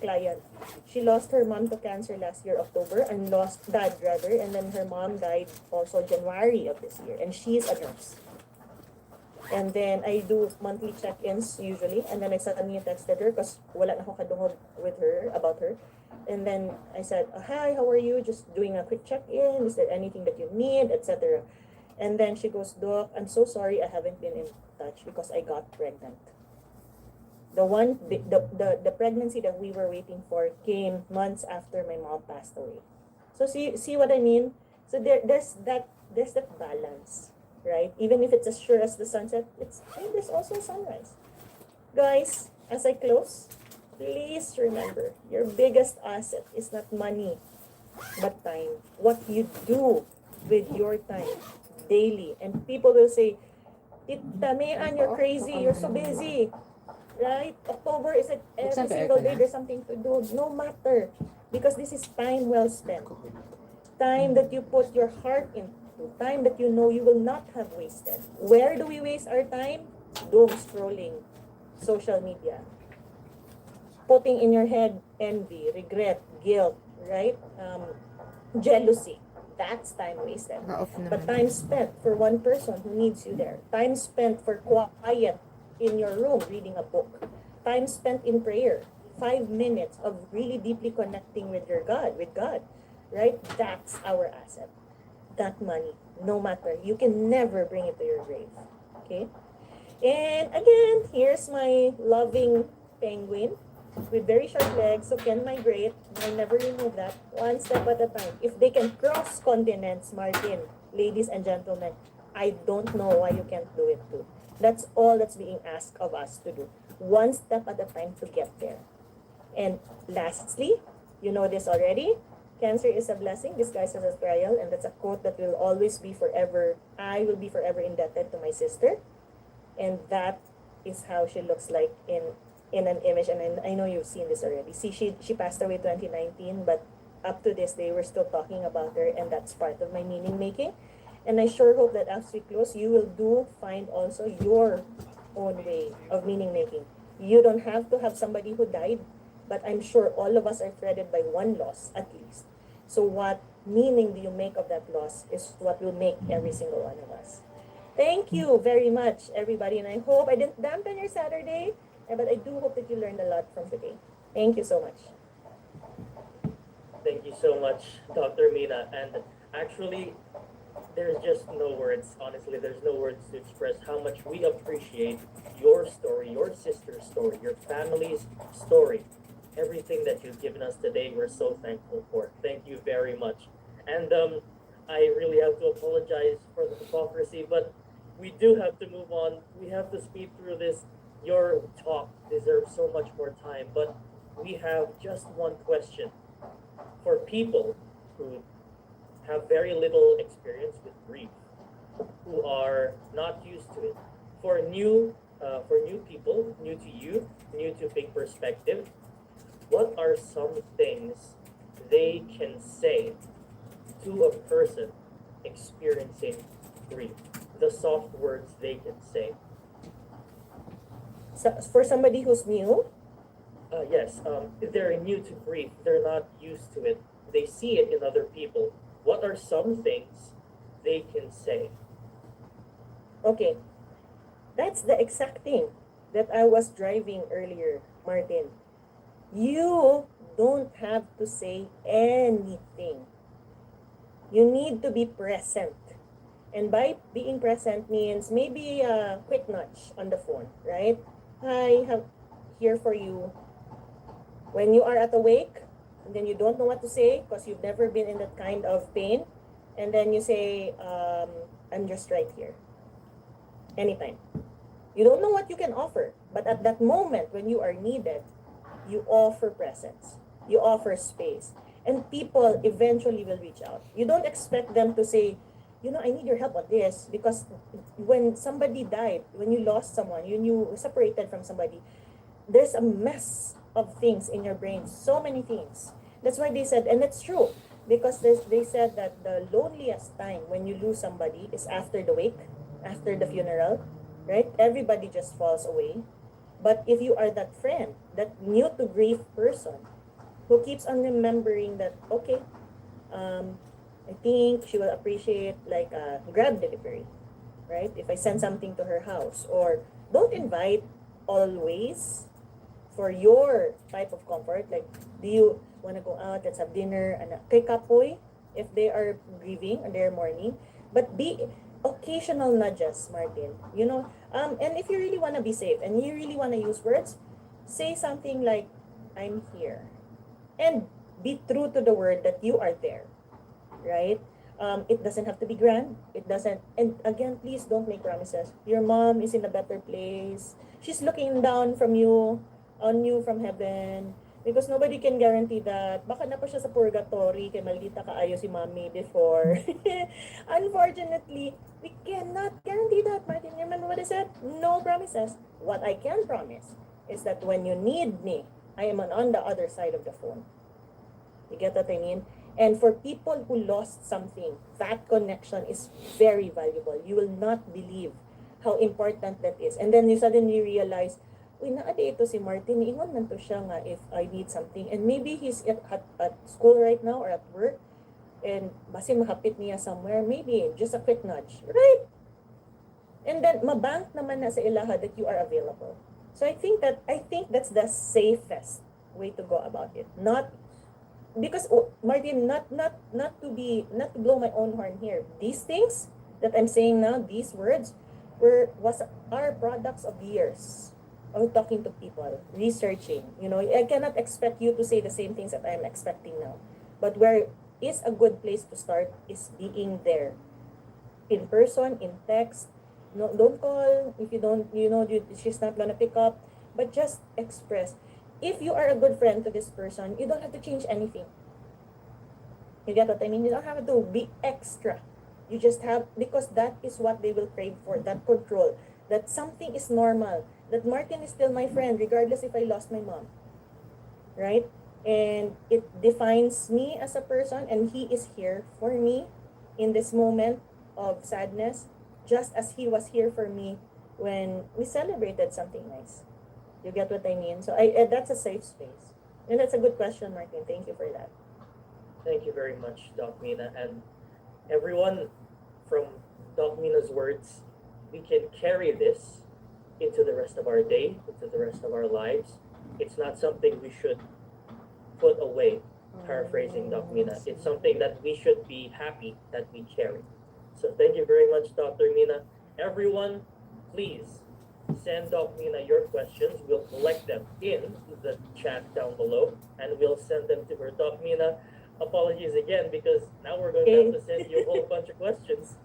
client. She lost her mom to cancer last year, October, and dad rather, and then her mom died also January of this year, and she's a nurse. And then I do monthly check-ins usually, and then I suddenly texted her because wala na ako kadungog with her, about her. And then I said, hi, how are you? Just doing a quick check-in. Is there anything that you need, etc.? And then she goes, Doc, I'm so sorry I haven't been in touch because I got pregnant. The pregnancy that we were waiting for came months after my mom passed away. So see what I mean? So there's that balance, right? Even if it's as sure as the sunset, there's also sunrise. Guys, as I close, please remember, your biggest asset is not money, but time. What you do with your time daily. And people will say, Tita Mayan, you're crazy, you're so busy. Right? October is every single day there's something to do. No matter. Because this is time well spent. Time that you put your heart into. Time that you know you will not have wasted. Where do we waste our time? Doom scrolling. Social media. Putting in your head envy, regret, guilt, right? Jealousy. That's time wasted. But time spent for one person who needs you there. Time spent for quiet in your room reading a book. Time spent in prayer. 5 minutes of really deeply connecting with God, right? That's our asset. That money, no matter. You can never bring it to your grave. Okay? And again, here's my loving penguin with very short legs who can migrate. I never remove that. One step at a time. If they can cross continents, Martin, ladies and gentlemen, I don't know why you can't do it too. That's all that's being asked of us to do. One step at a time to get there. And lastly, you know this already, Cancer is a blessing disguised as a trial, and that's a quote that will always be forever. I will be forever indebted to my sister, and that is how she looks like in an image. And I know you've seen this already. See, she passed away 2019, but up to this day we're still talking about her, and that's part of my meaning making. And I sure hope that as we close, you will find also your own way of meaning making. You don't have to have somebody who died, but I'm sure all of us are threaded by one loss at least. So what meaning do you make of that loss is what will make every single one of us. Thank you very much, everybody, and I hope I didn't dampen your Saturday, but I do hope that you learned a lot from today. Thank you so much. Thank you so much, Dr. Mina. And actually, there's just no words. Honestly, there's no words to express how much we appreciate your story, your sister's story, your family's story. Everything that you've given us today, we're so thankful for. Thank you very much. And I really have to apologize for the hypocrisy, but we do have to move on. We have to speed through this. Your talk deserves so much more time, but we have just one question for people who have very little experience with grief, who are not used to it. For new people, new to you, new to Big Perspective, what are some things they can say to a person experiencing grief? The soft words they can say. So, for somebody who's new, Yes, if they're new to grief, they're not used to it. They see it in other people. What are some things they can say? okay, that's the exact thing that I was driving earlier, Martin. You don't have to say anything. You need to be present. And by being present means maybe a quick nudge on the phone, right? Hi, have here for you. When you are at a wake, and then you don't know what to say because you've never been in that kind of pain, and then you say, I'm just right here. Anytime. You don't know what you can offer, but at that moment when you are needed, you offer presence, you offer space, and people eventually will reach out. You don't expect them to say, I need your help on this, because when somebody died, when you lost someone, you separated from somebody, there's a mess of things in your brain, so many things. That's why they said, and it's true, because they said that the loneliest time when you lose somebody is after the wake, after the funeral, right? Everybody just falls away. But if you are that friend, that new to grief person, who keeps on remembering that, okay, I think she will appreciate like a Grab delivery, right? If I send something to her house, or don't invite always for your type of comfort. Like, do you want to go out? Let's have dinner and kay kapoy if they are grieving and they're mourning. But be occasional nudges, Martin. And if you really want to be safe and you really want to use words, say something like, I'm here. And be true to the word that you are there, right? It doesn't have to be grand. It doesn't. And again, please don't make promises. Your mom is in a better place. She's looking down on you from heaven. Because nobody can guarantee that. Baka na pa siya sa purgatory, kay maldita kaayo si mommy before. Unfortunately, we cannot guarantee that, Martin. You remember what I said? No promises. What I can promise is that when you need me, I am on the other side of the phone. You get what I mean? And for people who lost something, that connection is very valuable. You will not believe how important that is. And then you suddenly realize, uy, naadi ito si Martin, ingon man to siya nga if I need something. And maybe he's at school right now or at work, and basin mahapit niya somewhere, maybe just a quick nudge, right? And then mabank naman na sa ilaha that you are available. So I think that's the safest way to go about it. Not because Martin, not to blow my own horn here. These things that I'm saying now, these words are products of years of talking to people, researching. I cannot expect you to say the same things that I'm expecting now. But where is a good place to start is being there, in person, in text. No, don't call if you don't. She's not gonna pick up. But just express. If you are a good friend to this person, you don't have to change anything. You get what I mean? You don't have to be extra. You just have, because that is what they will crave for, that control. That something is normal. That Martin is still my friend, regardless if I lost my mom. Right? And it defines me as a person, and he is here for me in this moment of sadness, just as he was here for me when we celebrated something nice. You get what I mean? So that's a safe space. And that's a good question, Martin. Thank you for that. Thank you very much, Doc Mina. And everyone, from Doc Mina's words, we can carry this into the rest of our day, into the rest of our lives. It's not something we should put away, paraphrasing Doc Mina. It's something that we should be happy that we carry. So thank you very much, Dr. Mina. Everyone, please send Doc Mina your questions. We'll collect them in the chat down below, and we'll send them to her. Doc Mina, apologies again, because now we're going to have to send you a whole bunch of questions.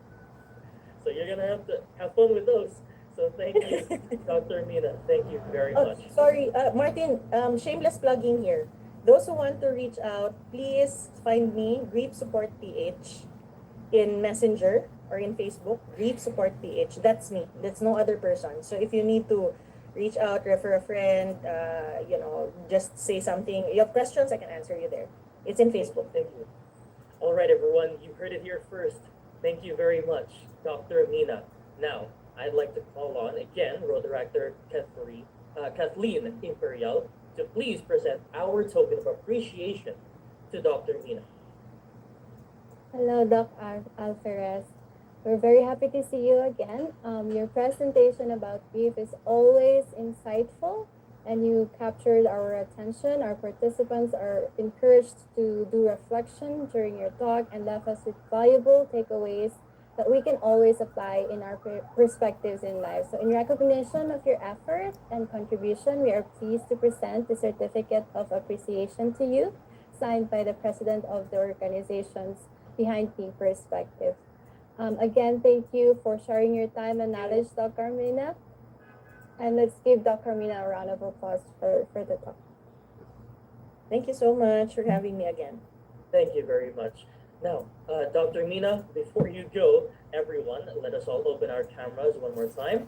So you're going to have fun with those. So thank you, Dr. Mina. Thank you very much. Sorry, Martin, shameless plugging here. Those who want to reach out, please find me, Grief Support PH, in Messenger or in Facebook. Grief Support PH. That's me. That's no other person. So if you need to reach out, refer a friend, just say something. You have questions, I can answer you there. It's in Facebook. Thank you. All right, everyone. You heard it here first. Thank you very much, Dr. Mina. Now, I'd like to call on, again, Road Director Kathleen Imperial, to please present our token of appreciation to Dr. Mina. Hello, Doc Alferez. We're very happy to see you again. Your presentation about grief is always insightful, and you captured our attention. Our participants are encouraged to do reflection during your talk and left us with valuable takeaways that we can always apply in our perspectives in life. So in recognition of your effort and contribution, we are pleased to present the Certificate of Appreciation to you, signed by the President of the organizations behind Team Perspective. Again, thank you for sharing your time and knowledge, Dr. Mina. And let's give Dr. Mina a round of applause for the talk. Thank you so much for having me again. Thank you very much. Now, Dr. Mina, before you go, everyone, let us all open our cameras one more time.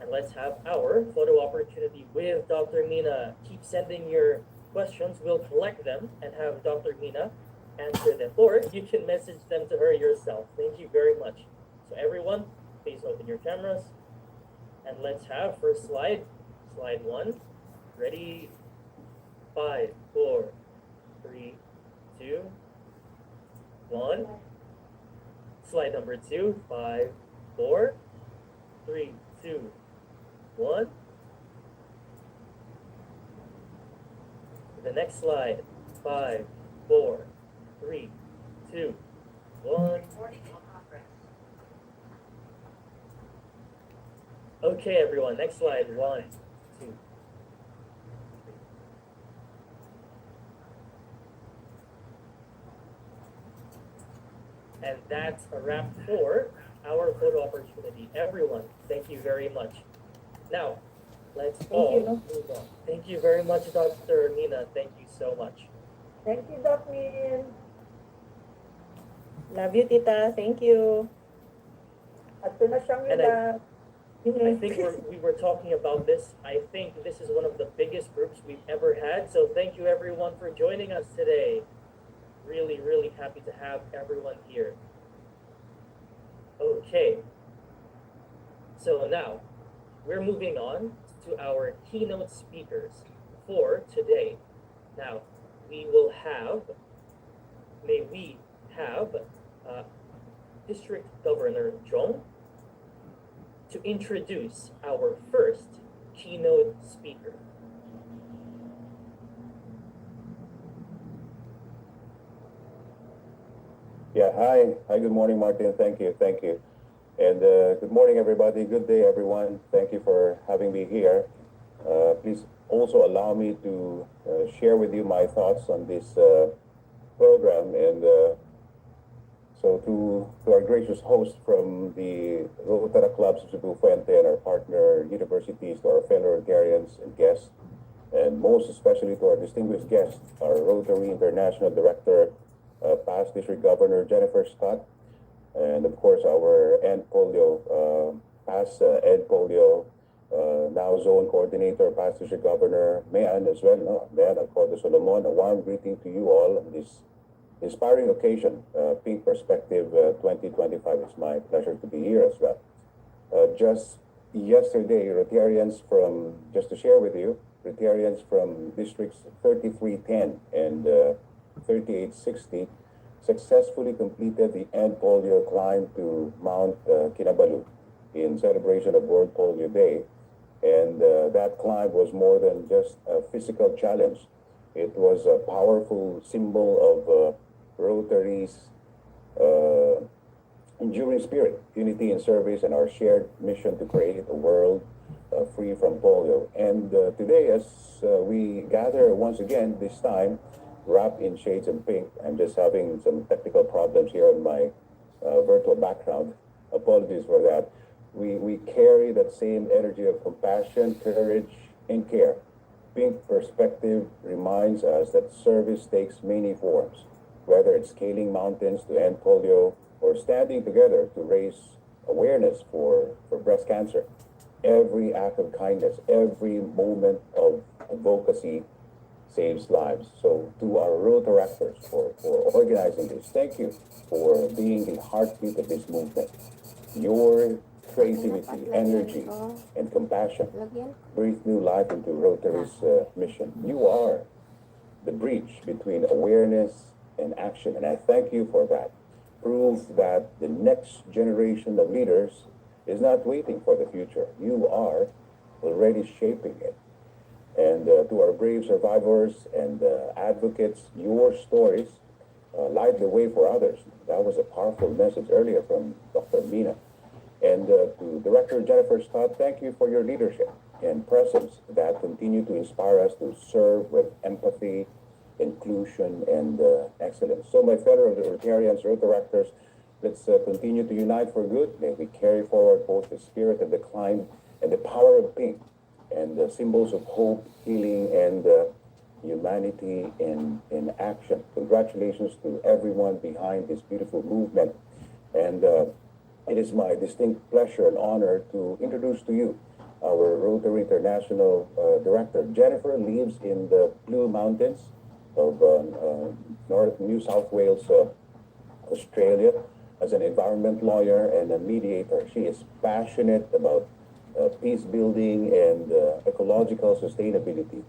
And let's have our photo opportunity with Dr. Mina. Keep sending your questions. We'll collect them and have Dr. Mina answer them. Or you can message them to her yourself. Thank you very much. So everyone, please open your cameras. And let's have first slide. Slide 1. Ready? 5, 4, 3, 2, 1. Slide number 2. 5, 4, 3, 2, 1. The next slide. 5, 4, 3, 2, 1. Okay, everyone. Next slide. 1, 2. And that's a wrap for our photo opportunity. Everyone, thank you very much. Now, let's all move on. Thank you very much, Dr. Mina. Thank you so much. Thank you, Doc Min. Love you, Tita. Thank you. At na siyang And I think Mm-hmm. we were talking about this. I think this is one of the biggest groups we've ever had. So thank you everyone for joining us today. Really, really happy to have everyone here. Okay. So now we're moving on to our keynote speakers for today. Now may we have District Governor Jong to introduce our first keynote speaker. Yeah, hi, good morning, Martin. Thank you. And good morning, everybody. Good day, everyone. Thank you for having me here. Please also allow me to share with you my thoughts on this program. And so to our gracious host from the Rotary Clubs of Cebu Fuente and our partner universities, to our fellow Rotarians and guests, and most especially to our distinguished guest, our Rotary International Director, past District Governor Jennifer Scott, and of course our end polio, past end polio, now zone coordinator, past District Governor Mayan as well, no? Mayan Alcodo Solomon. A warm greeting to you all on this inspiring occasion, Pink Perspective 2025. It's my pleasure to be here as well. Just yesterday, Rotarians from, just to share with you, Rotarians from districts 3310 and 3860 successfully completed the end polio climb to Mount Kinabalu in celebration of World Polio Day. And that climb was more than just a physical challenge. It was a powerful symbol of Rotary's enduring spirit, unity in service, and our shared mission to create a world free from polio. And today, as we gather once again, this time wrapped in shades of pink, I'm just having some technical problems here on my virtual background. Apologies for that. We carry that same energy of compassion, courage, and care. Pink Perspective reminds us that service takes many forms, whether it's scaling mountains to end polio or standing together to raise awareness for breast cancer. Every act of kindness, every moment of advocacy saves lives. So to our road directors for organizing this, thank you for being the heartbeat of this movement. Your creativity, energy, and compassion breathe new life into Rotary's mission. You are the bridge between awareness and action, and I thank you for that. Prove that the next generation of leaders is not waiting for the future. You are already shaping it. And to our brave survivors and advocates, your stories light the way for others. That was a powerful message earlier from Dr. Mina. And to Director Jennifer Scott, thank you for your leadership and presence that continue to inspire us to serve with empathy, inclusion, and excellence. So my fellow Rotarians, road directors, let's continue to unite for good. May we carry forward both the spirit of the climb and the power of pink, and the symbols of hope, healing, and humanity in action. Congratulations to everyone behind this beautiful movement. And it is my distinct pleasure and honor to introduce to you our Rotary International Director. Jennifer lives in the Blue Mountains of North New South Wales, Australia, as an environment lawyer and a mediator. She is passionate about peace building and ecological sustainability.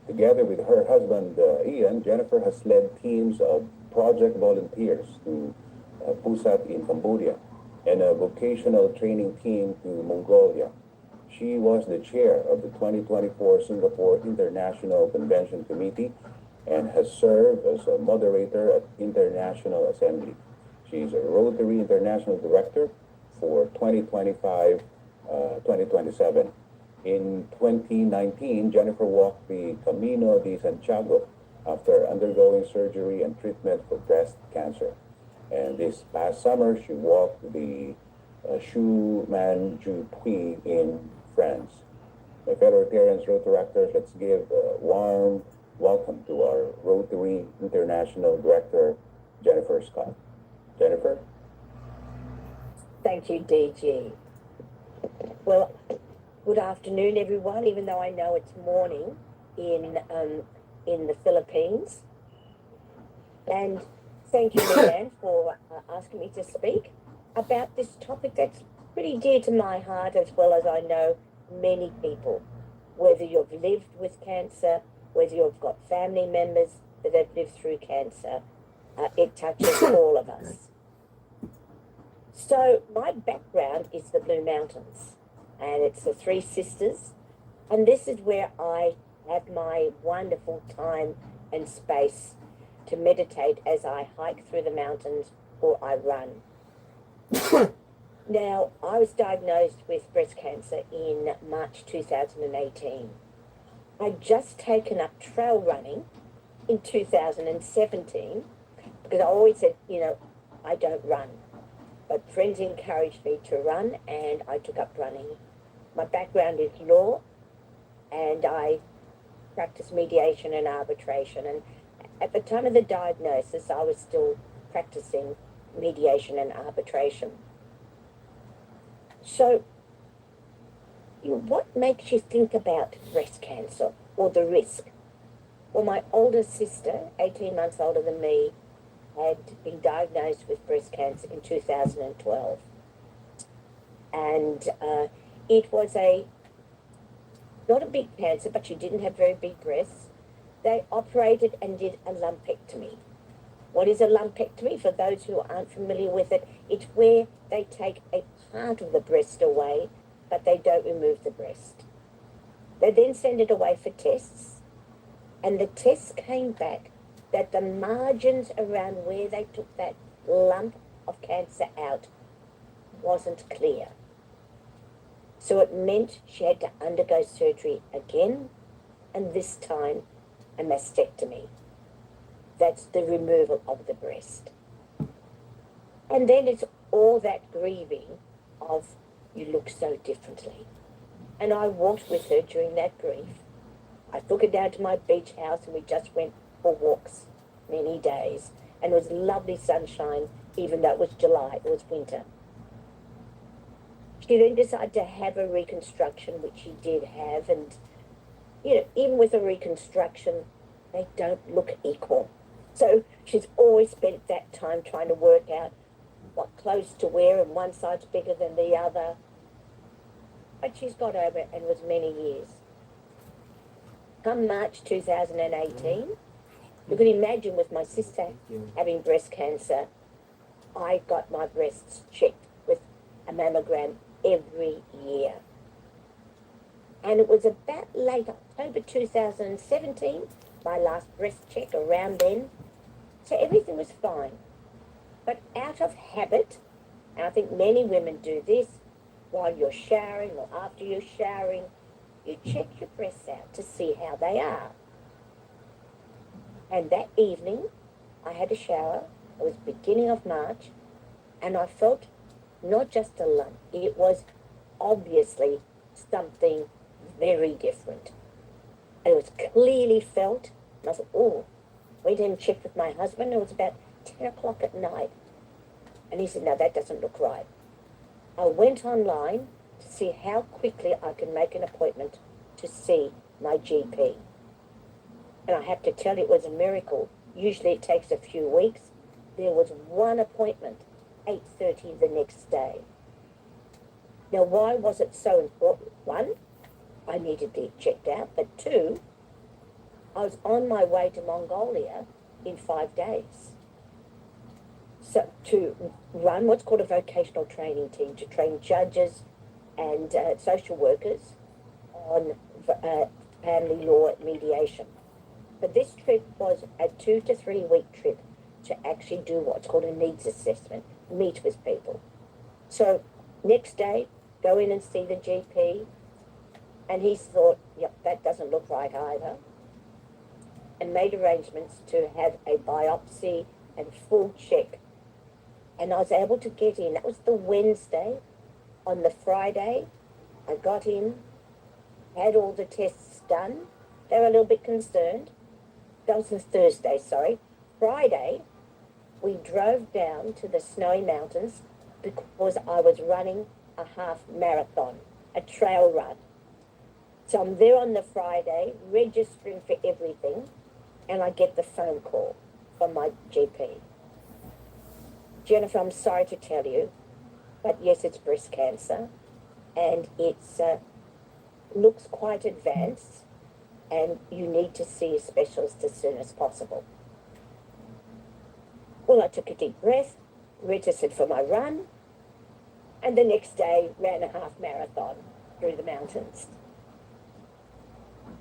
Together with her husband, Ian, Jennifer has led teams of project volunteers to Pusat in Cambodia and a vocational training team to Mongolia. She was the chair of the 2024 Singapore International Convention Committee and has served as a moderator at International Assembly. She's a Rotary International Director for 2025-2027. In 2019, Jennifer walked the Camino de Santiago after undergoing surgery and treatment for breast cancer. And this past summer, she walked the Chemin du in France. My fellow Rotarians, road directors, let's give a warm welcome to our Rotary International Director, Jennifer Scott. Jennifer? Thank you, DG. Well, good afternoon, everyone, even though I know it's morning in the Philippines. And thank you, Leanne, for asking me to speak about this topic that's pretty dear to my heart, as well as I know many people. Whether you've lived with cancer, whether you've got family members that have lived through cancer, it touches all of us. So my background is the Blue Mountains, and it's the Three Sisters, and this is where I have my wonderful time and space to meditate as I hike through the mountains or I run. Now, I was diagnosed with breast cancer in March 2018. I'd just taken up trail running in 2017 because I always said, I don't run. But friends encouraged me to run, and I took up running. My background is law, and I practice mediation and arbitration. And At the time of the diagnosis, I was still practicing mediation and arbitration. So, what makes you think about breast cancer or the risk? Well, my older sister, 18 months older than me, had been diagnosed with breast cancer in 2012. And it was not a big cancer, but she didn't have very big breasts. They operated and did a lumpectomy. What is a lumpectomy? For those who aren't familiar with it, it's where they take a part of the breast away, but they don't remove the breast. They then send it away for tests, and the tests came back that the margins around where they took that lump of cancer out wasn't clear. So it meant she had to undergo surgery again, and this time a mastectomy. That's the removal of the breast. And then it's all that grieving of you look so differently. And I walked with her during that grief. I took her down to my beach house and we just went for walks many days. And it was lovely sunshine, even though it was July, it was winter. She then decided to have a reconstruction, which she did have. And, even with a reconstruction, they don't look equal. So she's always spent that time trying to work out what clothes to wear, and one side's bigger than the other. But she's got over it, and it was many years. Come March 2018, you can imagine with my sister having breast cancer, I got my breasts checked with a mammogram every year. And it was about late October 2017, my last breast check around then. So everything was fine. But out of habit, and I think many women do this, while you're showering or after you're showering, you check your breasts out to see how they are. And that evening, I had a shower. It was beginning of March, and I felt not just a lump. It was obviously something very different. And it was clearly felt. And I thought, went in and checked with my husband. It was about 10 o'clock at night. And he said, no, that doesn't look right. I went online to see how quickly I can make an appointment to see my GP. And I have to tell you, it was a miracle. Usually it takes a few weeks. There was one appointment, 8:30 the next day. Now, why was it so important? One, I needed to be checked out. But two, I was on my way to Mongolia in 5 days. So to run what's called a vocational training team, to train judges and social workers on family law mediation. But this trip was a 2 to 3 week trip to actually do what's called a needs assessment, meet with people. So next day, go in and see the GP, and he thought, yep, that doesn't look right either, and made arrangements to have a biopsy and full check. And I was able to get in. That was the Wednesday. On the Friday, I got in, had all the tests done. They were a little bit concerned. That was the Thursday, sorry. Friday, we drove down to the Snowy Mountains because I was running a half marathon, a trail run. So I'm there on the Friday, registering for everything, and I get the phone call from my GP. Jennifer, I'm sorry to tell you, but yes, it's breast cancer, and it's looks quite advanced, and you need to see a specialist as soon as possible. Well, I took a deep breath, registered for my run, and the next day ran a half marathon through the mountains.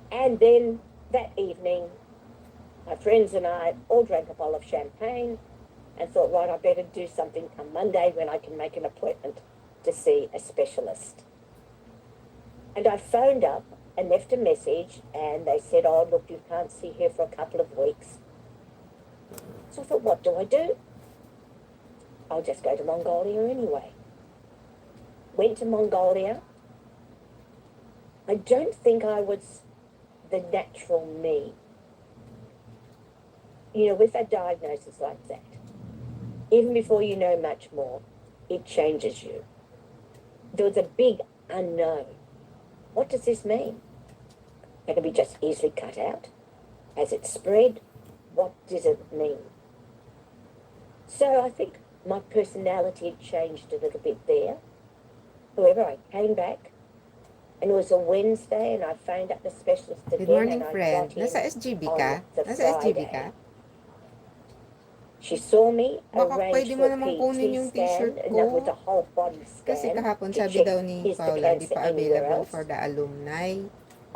And then that evening, my friends and I all drank a bowl of champagne and thought, right, I better do something on Monday when I can make an appointment to see a specialist. And I phoned up and left a message, and they said, oh, look, you can't see her for a couple of weeks. So I thought, what do I do? I'll just go to Mongolia anyway. Went to Mongolia. I don't think I was the natural me. with a diagnosis like that, even before you know much more, it changes you. There was a big unknown. What does this mean? Can it be just easily cut out? Has it spread? What does it mean? So I think my personality had changed a little bit there. However, I came back, and it was a Wednesday, and I phoned up the specialist Good again, morning, and I friend. got in Nasa SGB on ka? the Nasa SGB Friday. ka? She saw me, Baka arranged pwede mo for a namang PT kunin yung t-shirt scan, and that was ko. a whole body Kasi scan kahapon to sabi check daw ni is the Paula, hindi cancer pa anywhere available else. for the alumni.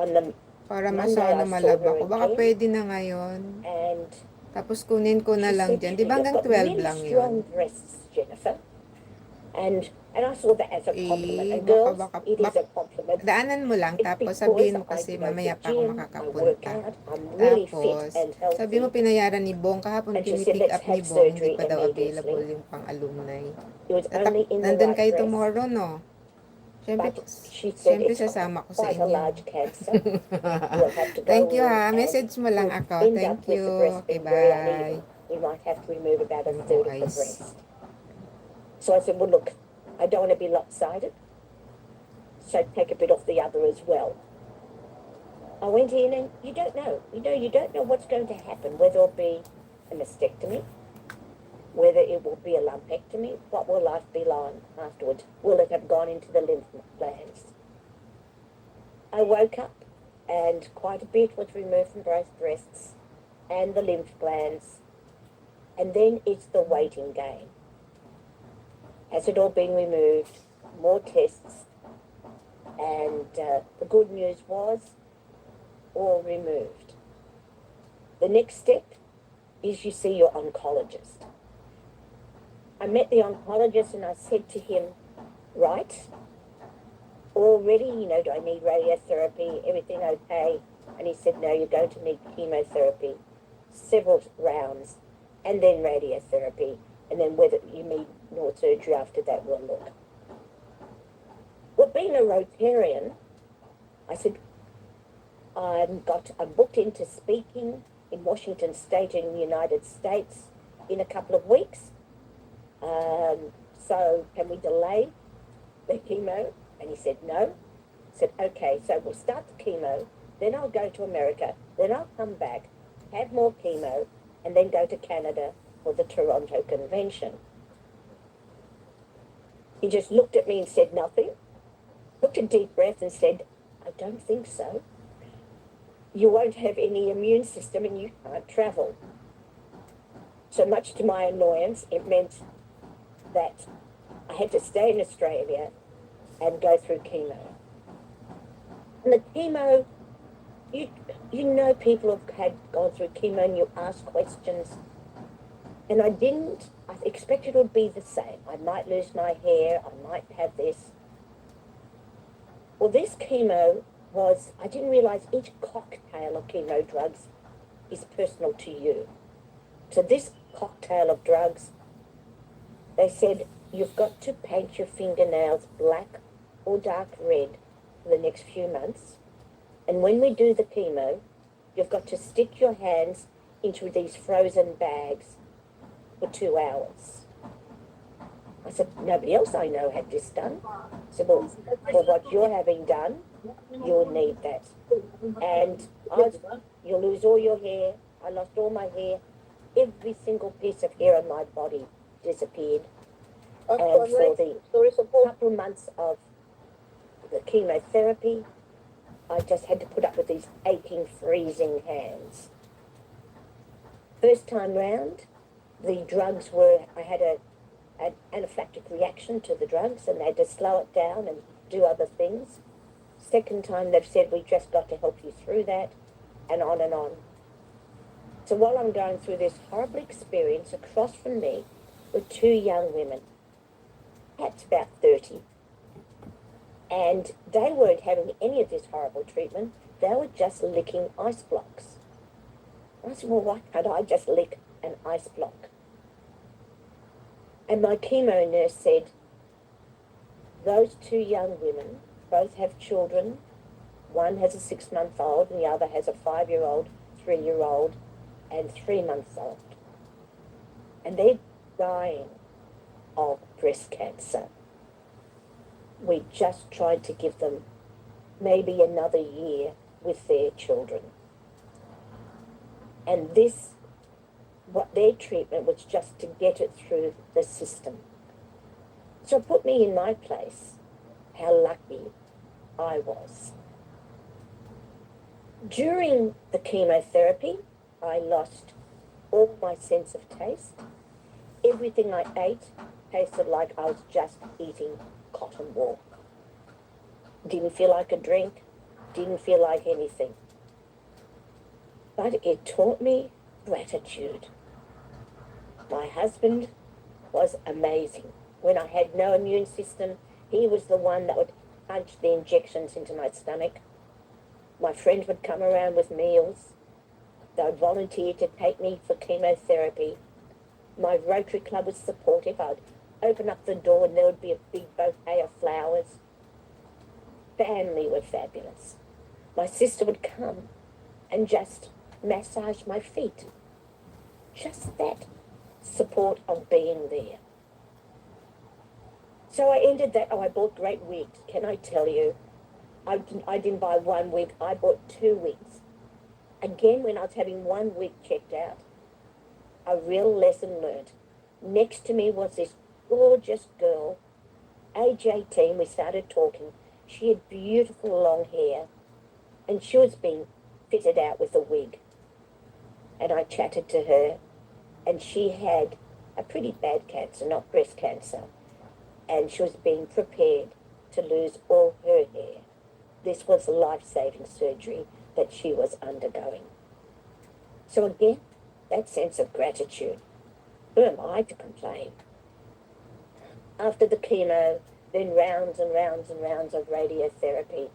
On the Para Monday, masana I saw malab her ako. Baka again, pwede na ngayon. and Tapos kunin ko na she lang said, dyan. Di ba "You've hanggang got 12 really lang strong yun? breasts, Jennifer." And I saw that as a compliment. Eh, And girls, baka, it is a compliment. daanan mo lang. It's Tapos because sabihin mo I kasi go to mamaya the pa ako gym, I work makakapunta. out, I'm really fit Tapos, and sabi mo healthy. pinayaran ni Bong. Kahapon And she said, pinipick "Let's up ni have Bong. Hindi surgery pa daw available immediately." yung pang-alumni. It was only in the Nandun right kayo breast, tomorrow, no? Siyempre, but she said siyempre it's sasama ko sa quite a inyo. large cancer. We'll have to go Thank you in ha. and Message mo lang we'll ako. end Thank up with you. the breast Okay, being very bye. uneven. We might have to remove about a Yung third of the eyes. breast. So I said, "Well, look, I don't want to be lopsided, so take a bit off the other as well." I went in, and you don't know. You don't know what's going to happen, whether it'll be a mastectomy, whether it will be a lumpectomy. What will life be like afterwards? Will it have gone into the lymph glands? I woke up, and quite a bit was removed from both breasts and the lymph glands. And then it's the waiting game. Has it all been removed? More tests. And the good news was all removed. The next step is you see your oncologist. I met the oncologist and I said to him, "Right, already, do I need radiotherapy? Everything okay?" And he said, "No, you're going to need chemotherapy, several rounds, and then radiotherapy, and then whether you need more surgery after that, we'll look." Well, being a Rotarian, I said, I'm booked into speaking in Washington State in the United States in a couple of weeks. So can we delay the chemo? And he said, no. I said, okay, so we'll start the chemo, then I'll go to America, then I'll come back, have more chemo, and then go to Canada for the Toronto Convention. He just looked at me and said nothing, took a deep breath and said, "I don't think so. You won't have any immune system and you can't travel." So much to my annoyance, it meant that I had to stay in Australia and go through chemo. And the chemo, you know people have gone through chemo and you ask questions. And I didn't. I expected it would be the same. I might lose my hair, I might have this. Well, this chemo was, I didn't realize each cocktail of chemo drugs is personal to you. So this cocktail of drugs, they said, you've got to paint your fingernails black or dark red for the next few months. And when we do the chemo, you've got to stick your hands into these frozen bags for 2 hours. I said, nobody else I know had this done. I said, well, for what you're having done, you'll need that. And you'll lose all your hair. I lost all my hair. Every single piece of hair on my body disappeared. And for the couple of months of the chemotherapy, I just had to put up with these aching, freezing hands. First time round, the drugs I had an anaphylactic reaction to the drugs and they had to slow it down and do other things. Second time, they've said, we just got to help you through that, and on and on. So while I'm going through this horrible experience, across from me were 2 young women, perhaps about 30. And they weren't having any of this horrible treatment. They were just licking ice blocks. I said, well, why can't I just lick an ice block? And my chemo nurse said, those 2 young women both have children. One has a 6-month-old and the other has a 5-year-old, 3-year-old. and 3 months old. And they're dying of breast cancer. We just tried to give them maybe another year with their children. And what their treatment was just to get it through the system. So it put me in my place, how lucky I was. During the chemotherapy, I lost all my sense of taste. Everything I ate tasted like I was just eating cotton wool. Didn't feel like a drink, didn't feel like anything. But it taught me gratitude. My husband was amazing. When I had no immune system, he was the one that would punch the injections into my stomach. My friends would come around with meals. They would volunteer to take me for chemotherapy. My Rotary Club was supportive. I'd open up the door and there would be a big bouquet of flowers. Family were fabulous. My sister would come and just massage my feet. Just that support of being there. So I ended that. I bought great wigs. Can I tell you? I didn't buy one wig. I bought 2 wigs. Again, when I was having one wig checked out, a real lesson learned. Next to me was this gorgeous girl, age 18. We started talking. She had beautiful long hair, and she was being fitted out with a wig. And I chatted to her, and she had a pretty bad cancer, not breast cancer, and she was being prepared to lose all her hair. This was life-saving surgery that she was undergoing. So again, that sense of gratitude. Who am I to complain? After the chemo, then rounds and rounds and rounds of radiotherapy,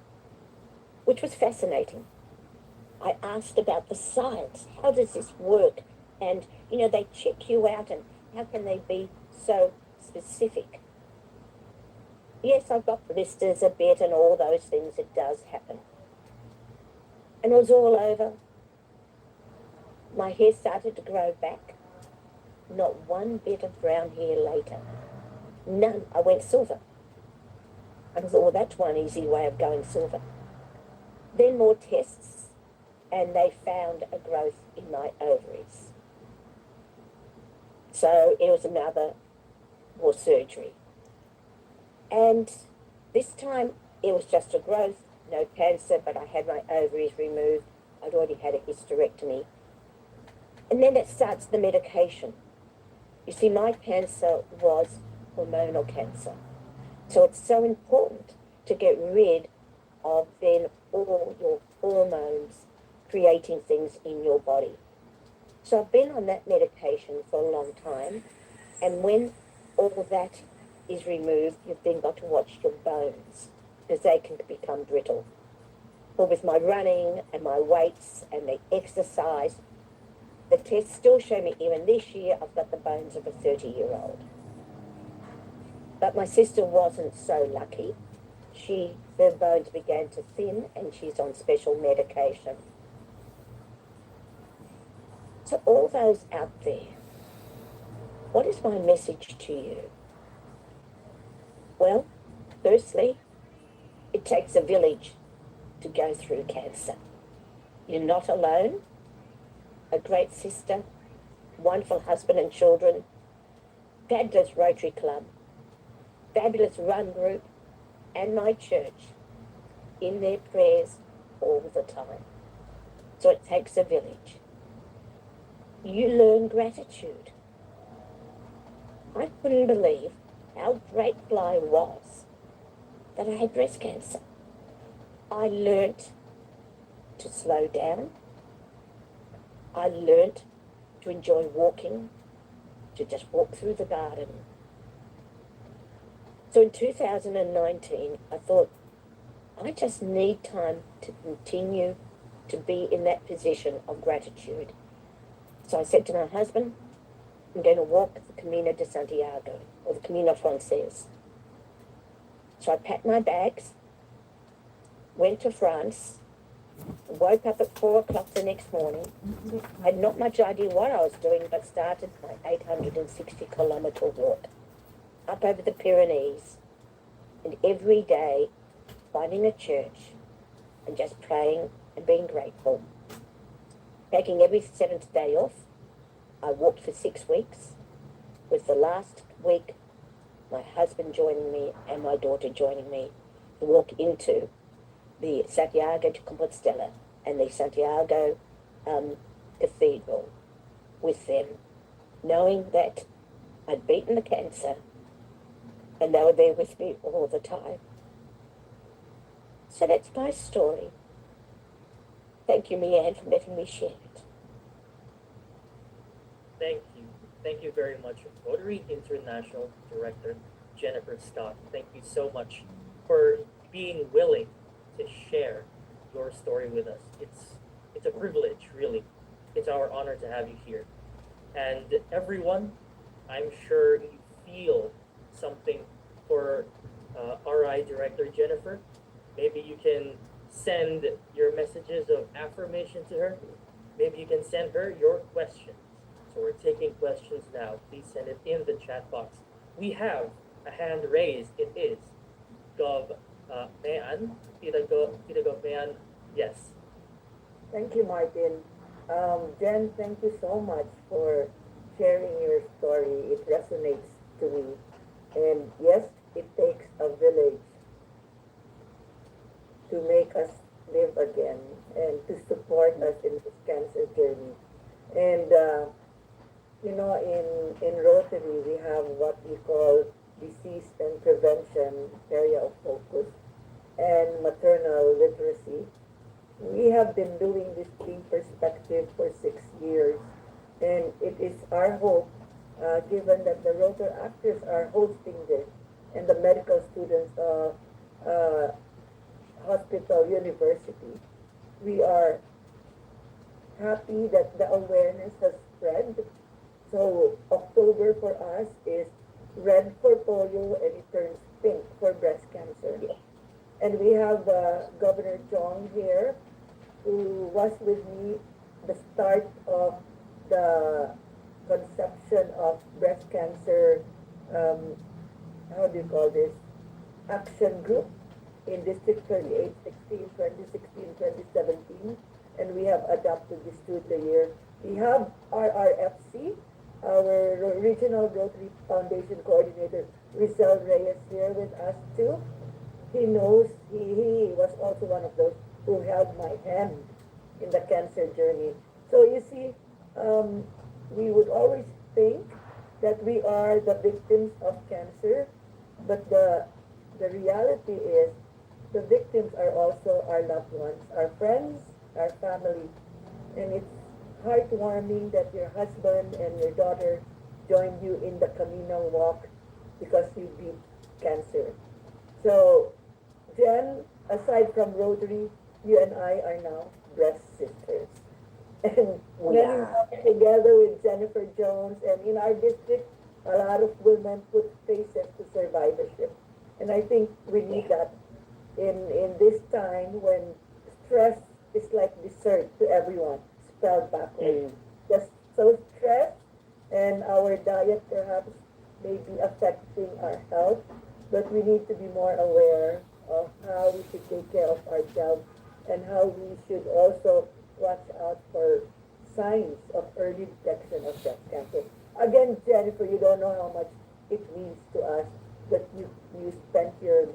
which was fascinating. I asked about the science. How does this work? And, they check you out, and how can they be so specific? Yes, I've got blisters a bit and all those things. It does happen. And it was all over. My hair started to grow back. Not one bit of brown hair later. None. I went silver. I thought, well, that's one easy way of going silver. Then more tests, and they found a growth in my ovaries. So it was more surgery. And this time it was just a growth, no cancer, but I had my ovaries removed. I'd already had a hysterectomy. And then it starts the medication. You see, my cancer was hormonal cancer. So it's so important to get rid of then all your hormones creating things in your body. So I've been on that medication for a long time, and when all that is removed, you've then got to watch your bones, because they can become brittle. But with my running and my weights and the exercise, the tests still show me even this year I've got the bones of a 30-year-old. But my sister wasn't so lucky. Her bones began to thin, and she's on special medication. So all those out there, what is my message to you? Well, firstly, it takes a village to go through cancer. You're not alone. A great sister, wonderful husband and children, fabulous Rotary Club, fabulous run group, and my church in their prayers all the time. So it takes a village. You learn gratitude. I couldn't believe how grateful I was that I had breast cancer. I learnt to slow down. I learnt to enjoy walking, to just walk through the garden. So in 2019, I thought, I just need time to continue to be in that position of gratitude. So I said to my husband, I'm going to walk the Camino de Santiago, or the Camino Frances. So I packed my bags, went to France, Woke up at 4 o'clock the next morning. I had not much idea what I was doing, but started my 860-kilometre walk up over the Pyrenees, and every day finding a church and just praying and being grateful. Taking every seventh day off. I walked for 6 weeks, with the last week my husband joining me and my daughter joining me to walk into the Santiago de Compostela and the Santiago Cathedral with them, knowing that I'd beaten the cancer and they were there with me all the time. So that's my story. Thank you, Leanne, for letting me share it. Thank you. Thank you very much, Rotary International Director Jennifer Scott. Thank you so much for being willing to share your story with us. It's a privilege, really. It's our honor to have you here. And everyone, I'm sure you feel something for RI Director Jennifer. Maybe you can send your messages of affirmation to her. Maybe you can send her your questions. So we're taking questions now. Please send it in the chat box. We have a hand raised. It is Gov Mayan. Tita Gov Mayan. Yes. Thank you, Martin. Jen, thank you so much for sharing your story. It resonates to me. And yes, it takes a village to make us live again and to support us in this cancer journey. And, in Rotary, we have what we call disease and prevention area of focus and maternal literacy. We have been doing this team perspective for 6 years, and it is our hope, given that the Rotary actors are hosting this, and the medical students of Hospital University, we are happy that the awareness has spread. So October for us is red for polio, and it turns pink for breast cancer. And we have Governor John here, who was with me the start of the conception of breast cancer, how do you call this, action group in District 38, 2016, 2017, and we have adopted this to the year. We have RRFC, our Regional Rotary Foundation Coordinator, Rizal Reyes, here with us too. He knows, he was also one of those who held my hand in the cancer journey. So you see, we would always think that we are the victims of cancer, but the reality is the victims are also our loved ones, our friends, our family. And it's heartwarming that your husband and your daughter joined you in the Camino walk because you beat cancer. So, Jen, aside from Rotary, you and I are now breast sisters. And We when are. we work together with Jennifer Jones, and in our district, a lot of women put faces to survivorship. And I think we need that in this time when stress is like dessert to everyone, spelled backwards. Just so stressed, and our diet perhaps may be affecting our health, but we need to be more aware of how we should take care of ourselves and how we should also watch out for signs of early detection of breast cancer. Again, Jennifer, you don't know how much it means to us that you spent your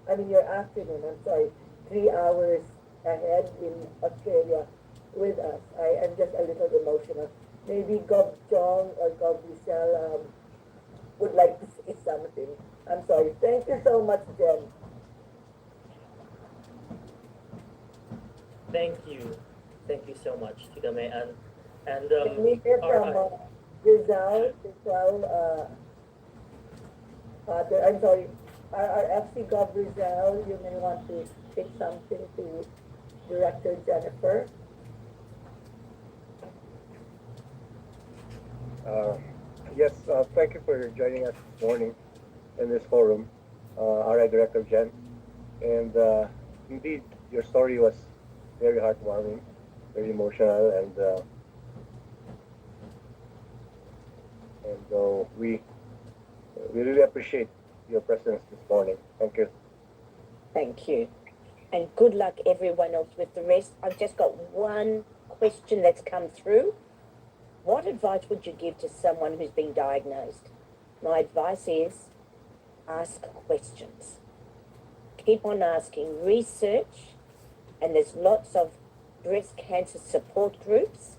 afternoon, 3 hours ahead in Australia with us. I am just a little emotional. Maybe Gov Chong or Gov Michelle would like to say something. I'm sorry. Thank you so much, Jen. Thank you. Thank you so much, Tita May. And Can we hear from Rizal, Father, I'm sorry, our FC Gov Rizal, you may want to say something to Director Jennifer. Yes, thank you for joining us this morning in this forum, RI Director Jen. And indeed, your story was very heartwarming, very emotional, and we really appreciate your presence this morning. Thank you. Thank you. And good luck everyone else with the rest. I've just got one question that's come through. What advice would you give to someone who's been diagnosed? My advice is ask questions. Keep on asking, research, and there's lots of breast cancer support groups.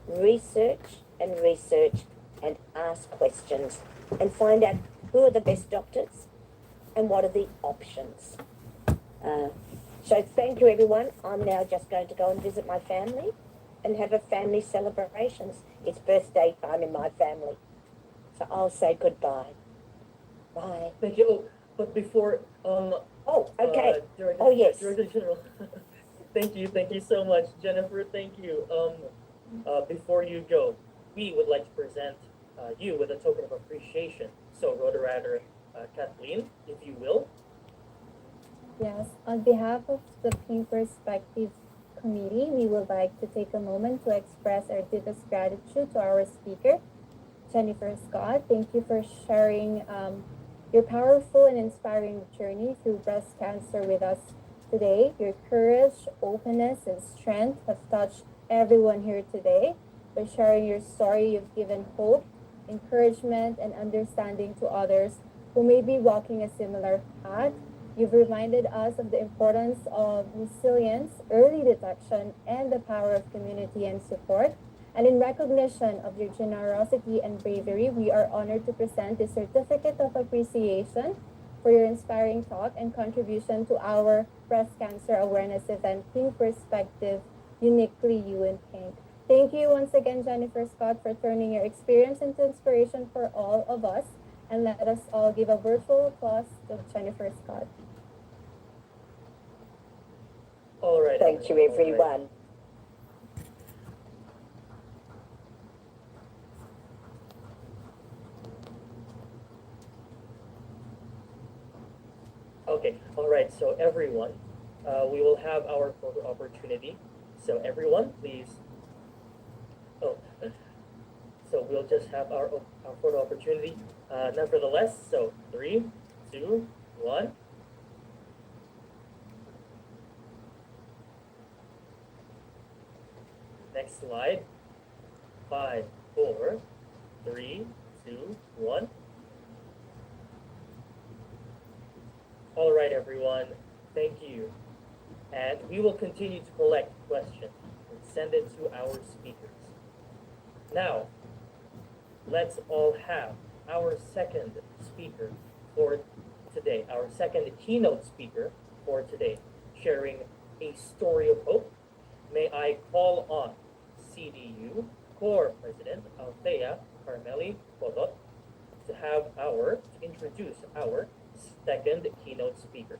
Research and ask questions and find out who are the best doctors and what are the options. So thank you everyone. I'm now just going to go and visit my family and have a family celebrations. It's birthday time in my family. So I'll say goodbye. Bye. Thank you. Oh, but before Oh, okay. Director, Oh, yes. Director General. Thank you so much, Jennifer. Thank you. Before you go, we would like to present you with a token of appreciation. So, Rotarator Kathleen, if you will. Yes, on behalf of the Pink Perspective Committee, we would like to take a moment to express our deepest gratitude to our speaker, Jennifer Scott. Thank you for sharing your powerful and inspiring journey through breast cancer with us today. Your courage, openness, and strength have touched everyone here today. By sharing your story, you've given hope, encouragement, and understanding to others who may be walking a similar path. You've reminded us of the importance of resilience, early detection, and the power of community and support. And in recognition of your generosity and bravery, we are honored to present the Certificate of Appreciation for your inspiring talk and contribution to our breast cancer awareness event, Pink Perspective, Uniquely You in Pink. Thank you once again, Jennifer Scott, for turning your experience into inspiration for all of us. And let us all give a virtual applause to Jennifer Scott. All right. Thank you everyone. Okay, all right, so everyone, we will have our photo opportunity. So everyone, please. Oh, so we'll just have our photo opportunity. Nevertheless, so 3, 2, 1. Next slide. 5, 4, 3, 2, 1. All right, everyone. Thank you. And we will continue to collect questions and send it to our speakers. Now, let's all have our second speaker for today, our second keynote speaker for today, sharing a story of hope. May I call on CDU Core President Althea Carmeli Podot to introduce our second keynote speaker.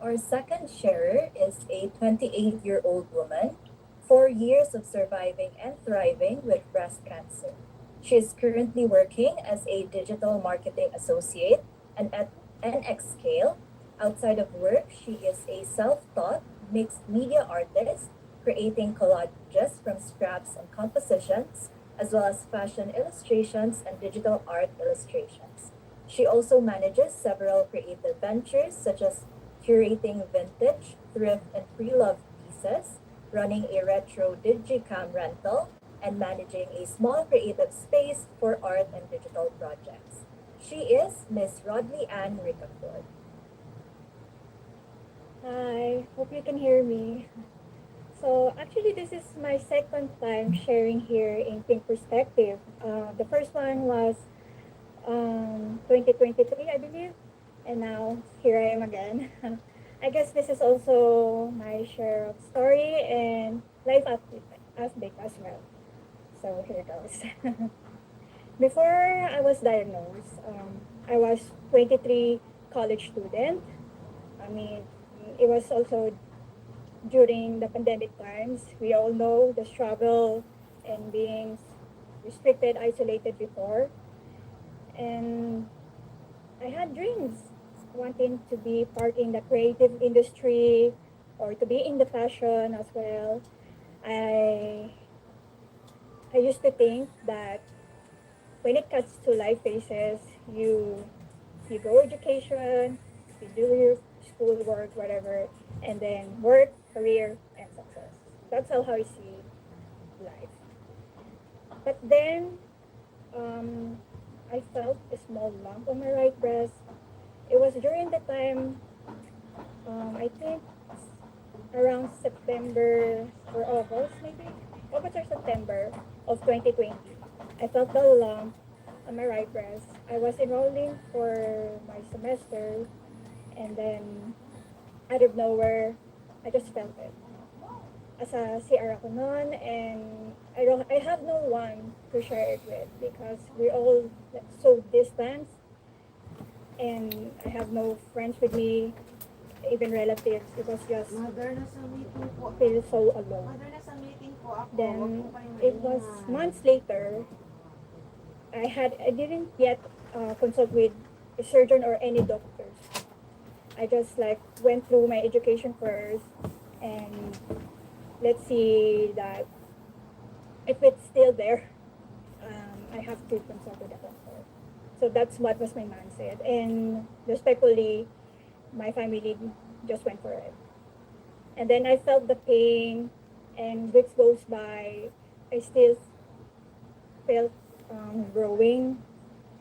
Our second sharer is a 28-year-old woman, 4 years of surviving and thriving with breast cancer. She is currently working as a digital marketing associate and at NXScale. Outside of work, she is a self-taught mixed media artist, creating collages from scraps and compositions, as well as fashion illustrations and digital art illustrations. She also manages several creative ventures such as curating vintage, thrift, and pre-loved pieces, running a retro digicam rental, and managing a small creative space for art and digital projects. She is Miss Rodney Ann Ricaford. Hi, hope you can hear me. So actually this is my second time sharing here in Pink Perspective. The first one was 2023, I believe, and now here I am again. I guess this is also my share of story and life update as well. So here goes. Before I was diagnosed, I was 23 college student. I mean, it was also during the pandemic times. We all know the struggle and being restricted, isolated before. And I had dreams wanting to be part in the creative industry or to be in the fashion as well. I I used to think that when it comes to life phases, you go education, you do your schoolwork, whatever, and then work, career, and success. That's how I see life. But then I felt a small lump on my right breast. It was during the time, I think around September or August, maybe August or September of 2020. I felt the lump on my right breast. I was enrolling for my semester, and then out of nowhere, I just felt it. Asa CR ako noon, and I have no one to share it with because we all so distant, and I have no friends with me, even relatives. It was just Mother, nasa meeting po. feel so alone. Mother, nasa meeting po ako. Then Wag po kayong it was maingay. months later. I didn't yet consult with a surgeon or any doctors. I just like went through my education first, and let's see that if it's still there, I have to consult with a doctor. So that's what was my mindset, and respectfully, my family just went for it. And then I felt the pain, and weeks goes by, I still felt growing.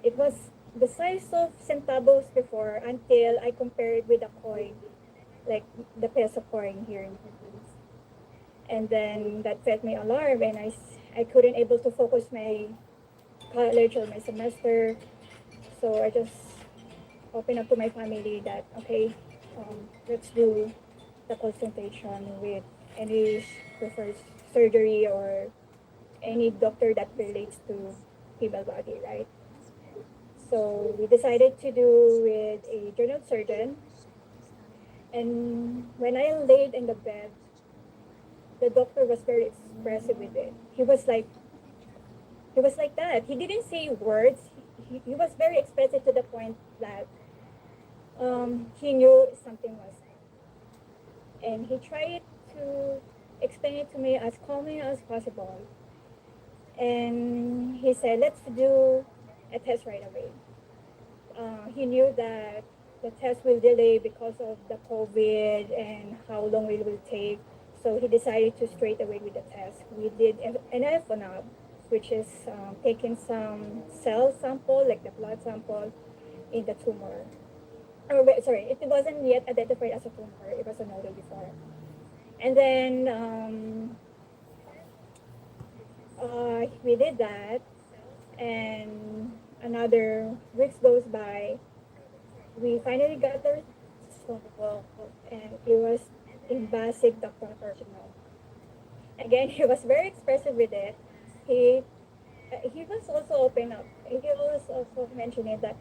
It was the size of centavos before until I compared it with a coin, like the peso coin here in the Philippines. And then that felt me alarm, and I couldn't able to focus my college or my semester. So I just opened up to my family that, okay, let's do the consultation with any prefers surgery or any doctor that relates to female body, right? So we decided to do with a general surgeon. And when I laid in the bed, the doctor was very expressive with it. He was like that. He didn't say words. He was very expressive to the point that he knew something was wrong. And he tried to explain it to me as calmly as possible. And he said, let's do a test right away. He knew that the test will delay because of the COVID and how long it will take. So he decided to straight away with the test. We did an FNAB, which is taking some cell sample, like the blood sample, in the tumor. Oh, wait, sorry, it wasn't yet identified as a tumor. It was a nodule before. And then we did that, and another weeks goes by. We finally got the result, and it was invasive ductal carcinoma. Again, he was very expressive with it. He was also open up. He was also mentioning that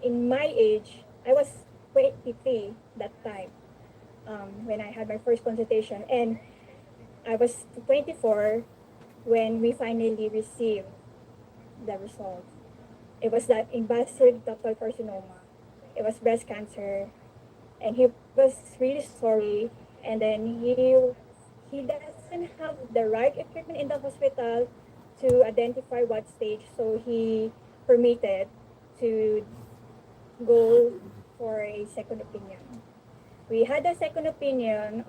in my age, I was 23 that time when I had my first consultation, and I was 24 when we finally received the result. It was that invasive ductal carcinoma. It was breast cancer, and he was really sorry. And then he doesn't have the right equipment in the hospital to identify what stage, so he permitted to go for a second opinion. We had a second opinion,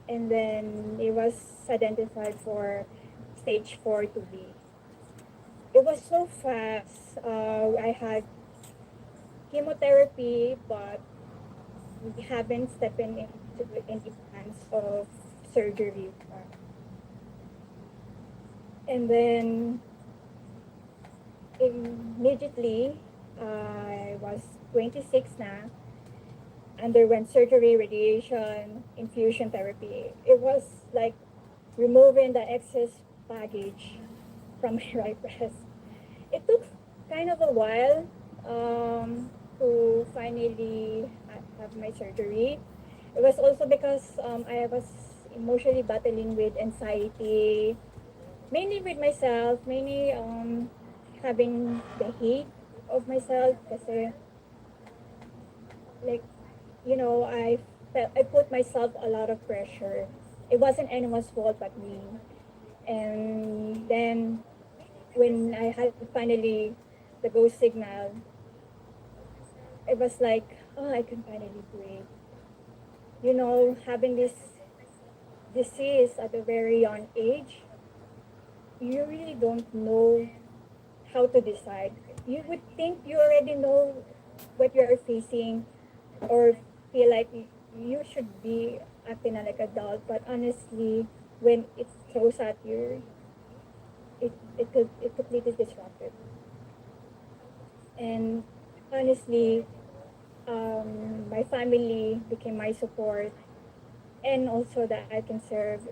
and then it was identified for stage 4 to be. It was so fast. I had chemotherapy, but we haven't stepped into any plans of surgery. And then immediately, I was 26 na, underwent surgery, radiation, infusion therapy. It was like removing the excess baggage from my right breast. It took kind of a while to finally have my surgery. It was also because I was emotionally battling with anxiety, mainly with myself, mainly having the heat of myself kasi like, you know, I put myself a lot of pressure. It wasn't anyone's fault but me. And then when I had finally the go signal, it was like, oh, I can finally breathe. You know, having this disease at a very young age, you really don't know how to decide. You would think you already know what you are facing or feel like you should be acting like adult, but honestly, when it throws at you, it completely disrupted. And honestly, my family became my support, and also that I can serve,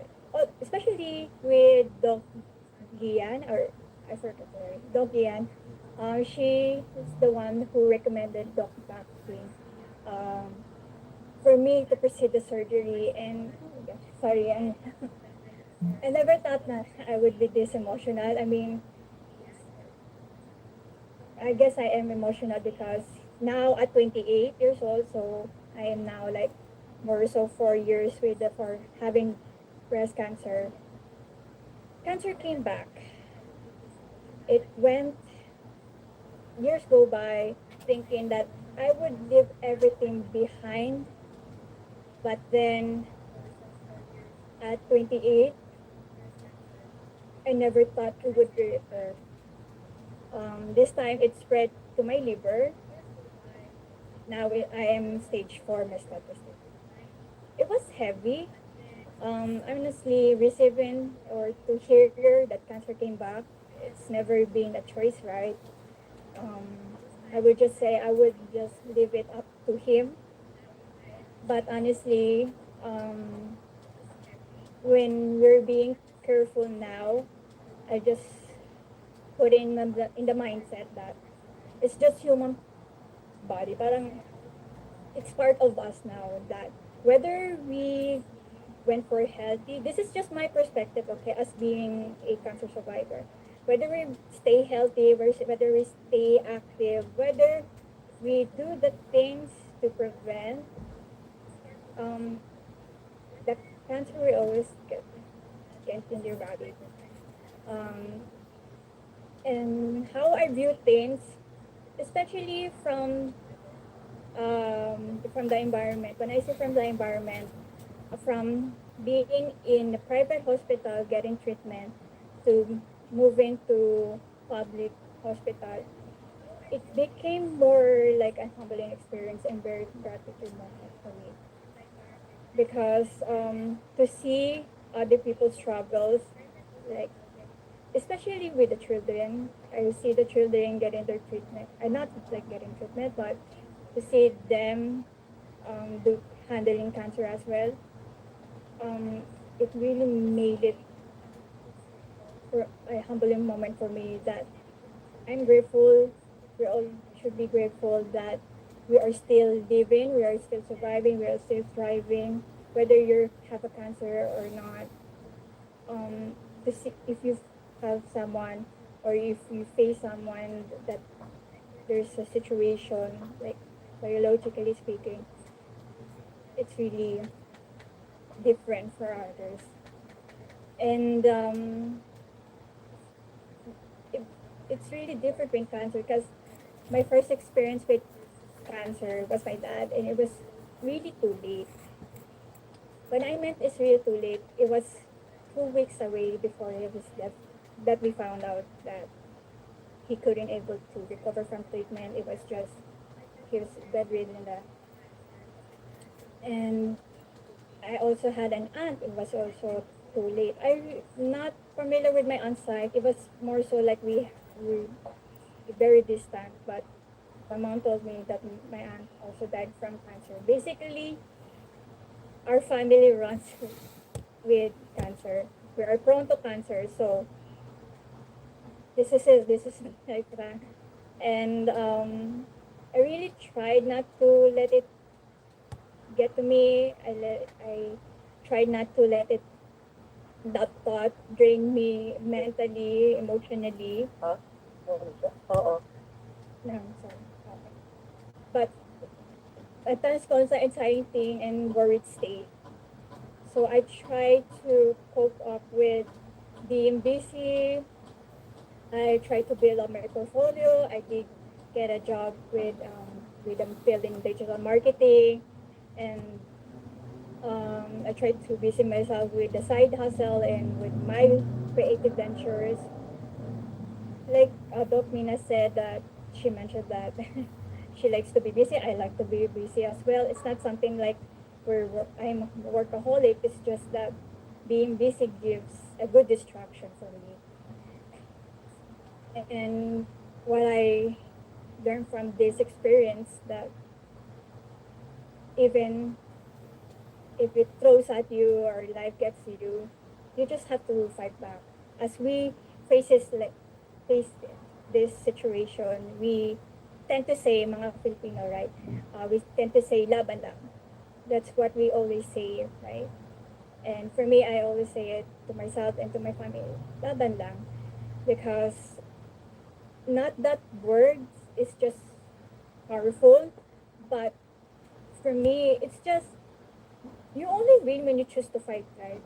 especially with Doc Gian, or I forgot her name, Doc Gian. She is the one who recommended Doc Vaccine for me to proceed the surgery. And oh my gosh, sorry, I never thought that I would be this emotional. I mean, I guess I am emotional because now at 28 years old, so I am now like more so 4 years with for having breast cancer. Cancer came back. It went, years go by thinking that I would leave everything behind, but then at 28, I never thought it would reoccur. This time it spread to my liver. Now I am stage 4 metastasis. It was heavy. Honestly, receiving or to hear that cancer came back, it's never been a choice, right? I would just say I would just leave it up to him. But honestly, when we're being careful now, I just put in the mindset that it's just human body. Parang it's part of us now that whether we went for healthy, this is just my perspective, okay, as being a cancer survivor. Whether we stay healthy, whether we stay active, whether we do the things to prevent, um, the cancer will always get in your body. Um, and how I view things, especially from the environment. When I say from the environment, from being in a private hospital getting treatment to moving to public hospital, it became more like a humbling experience and very gratitude moment for me because to see other people's struggles, like especially with the children, I see the children getting their treatment, not like getting treatment, but to see them do handling cancer as well. It really made it for a humbling moment for me that I'm grateful. We all should be grateful that we are still living, we are still surviving, we are still thriving, whether you have a cancer or not. To see if you have someone or if you face someone that there's a situation like biologically speaking, it's really different for others. And it, it's really different with cancer because my first experience with cancer was my dad, and it was really too late. When I meant it's really too late, it was 2 weeks away before his death that we found out that he couldn't able to recover from treatment. It was just he was bedridden and I also had an aunt. It was also too late. I'm not familiar with my aunt's side. It was more so like we were very distant, but my mom told me that my aunt also died from cancer. Basically, our family runs with cancer. We are prone to cancer, so this is it. This is like that. And I really tried not to let it get to me. I tried not to let it that thought drain me mentally, emotionally. Huh? Oo. No, sorry. Okay. But at times constant anxiety and worried state. So I try to cope up with being busy. I try to build up my portfolio. I did get a job with building digital marketing, and I try to busy myself with the side hustle and with my creative ventures. Like Doc Nina said that she mentioned that she likes to be busy. I like to be busy as well. It's not something like I'm a workaholic. It's just that being busy gives a good distraction for me. And what I learned from this experience that even if it throws at you or life gets you, you just have to fight back. As we face this situation, we tend to say mga Filipino, right? We tend to say laban lang. That's what we always say, right? And for me, I always say it to myself and to my family, laban lang, because not that word is just powerful, but for me, it's just you only win when you choose to fight, right?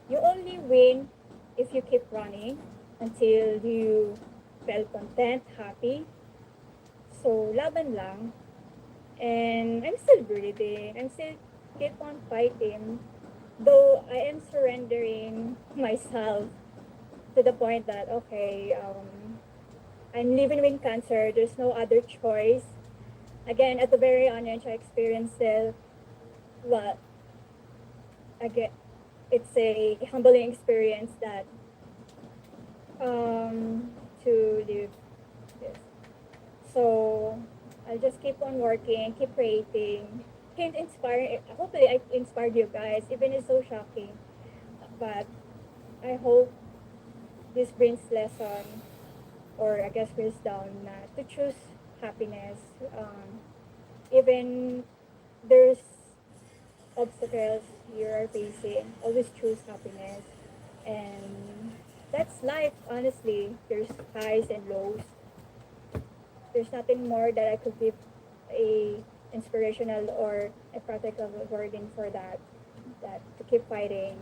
You only win if you keep running until you feel content, happy. So, laban lang. And I'm still breathing. I'm still keep on fighting. Though I am surrendering myself to the point that, okay, I'm living with cancer. There's no other choice. Again, at the very honest, I experienced it. But again, it's a humbling experience that to live this. So I'll just keep on working, keep creating, keep inspiring. Hopefully, I inspired you guys, even it's so shocking. But I hope this brings lesson, or I guess wisdom, to choose happiness. Even there's obstacles you are facing, always choose happiness. And that's life, honestly. There's highs and lows. There's nothing more that I could give a inspirational or a practical wording for that. That to keep fighting.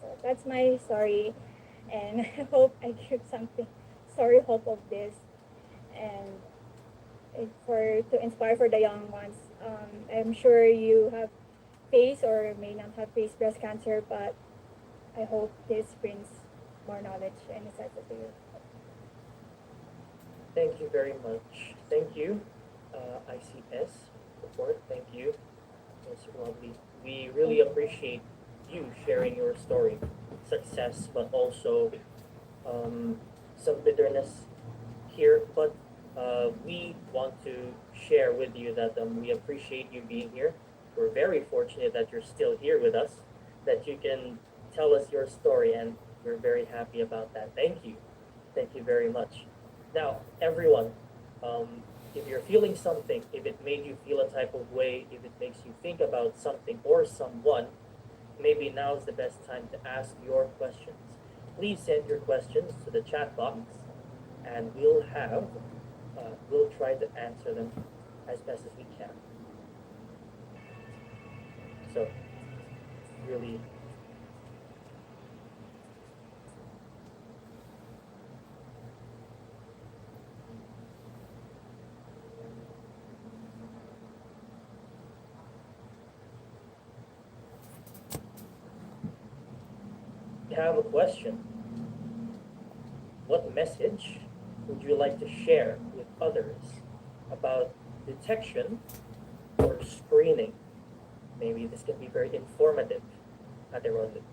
So that's my story, and I hope I give something story hope of this, and for to inspire for the young ones. I'm sure you have faced or may not have faced breast cancer, but I hope this brings more knowledge and insight to you. Thank you very much. Thank you, ICS support. Thank you, Ms. Lovely. We really appreciate you sharing your story, success, but also some bitterness here. But we want to share with you that we appreciate you being here. We're very fortunate that you're still here with us, that you can tell us your story, and we're very happy about that. Thank you. Thank you very much. Now, everyone, if you're feeling something, if it made you feel a type of way, if it makes you think about something or someone, maybe now's the best time to ask your questions. Please send your questions to the chat box, and we'll try to answer them as best as we can. So, really, we have a question. What message would you like to share with others about detection or screening? Maybe this can be very informative. Ate Rodley.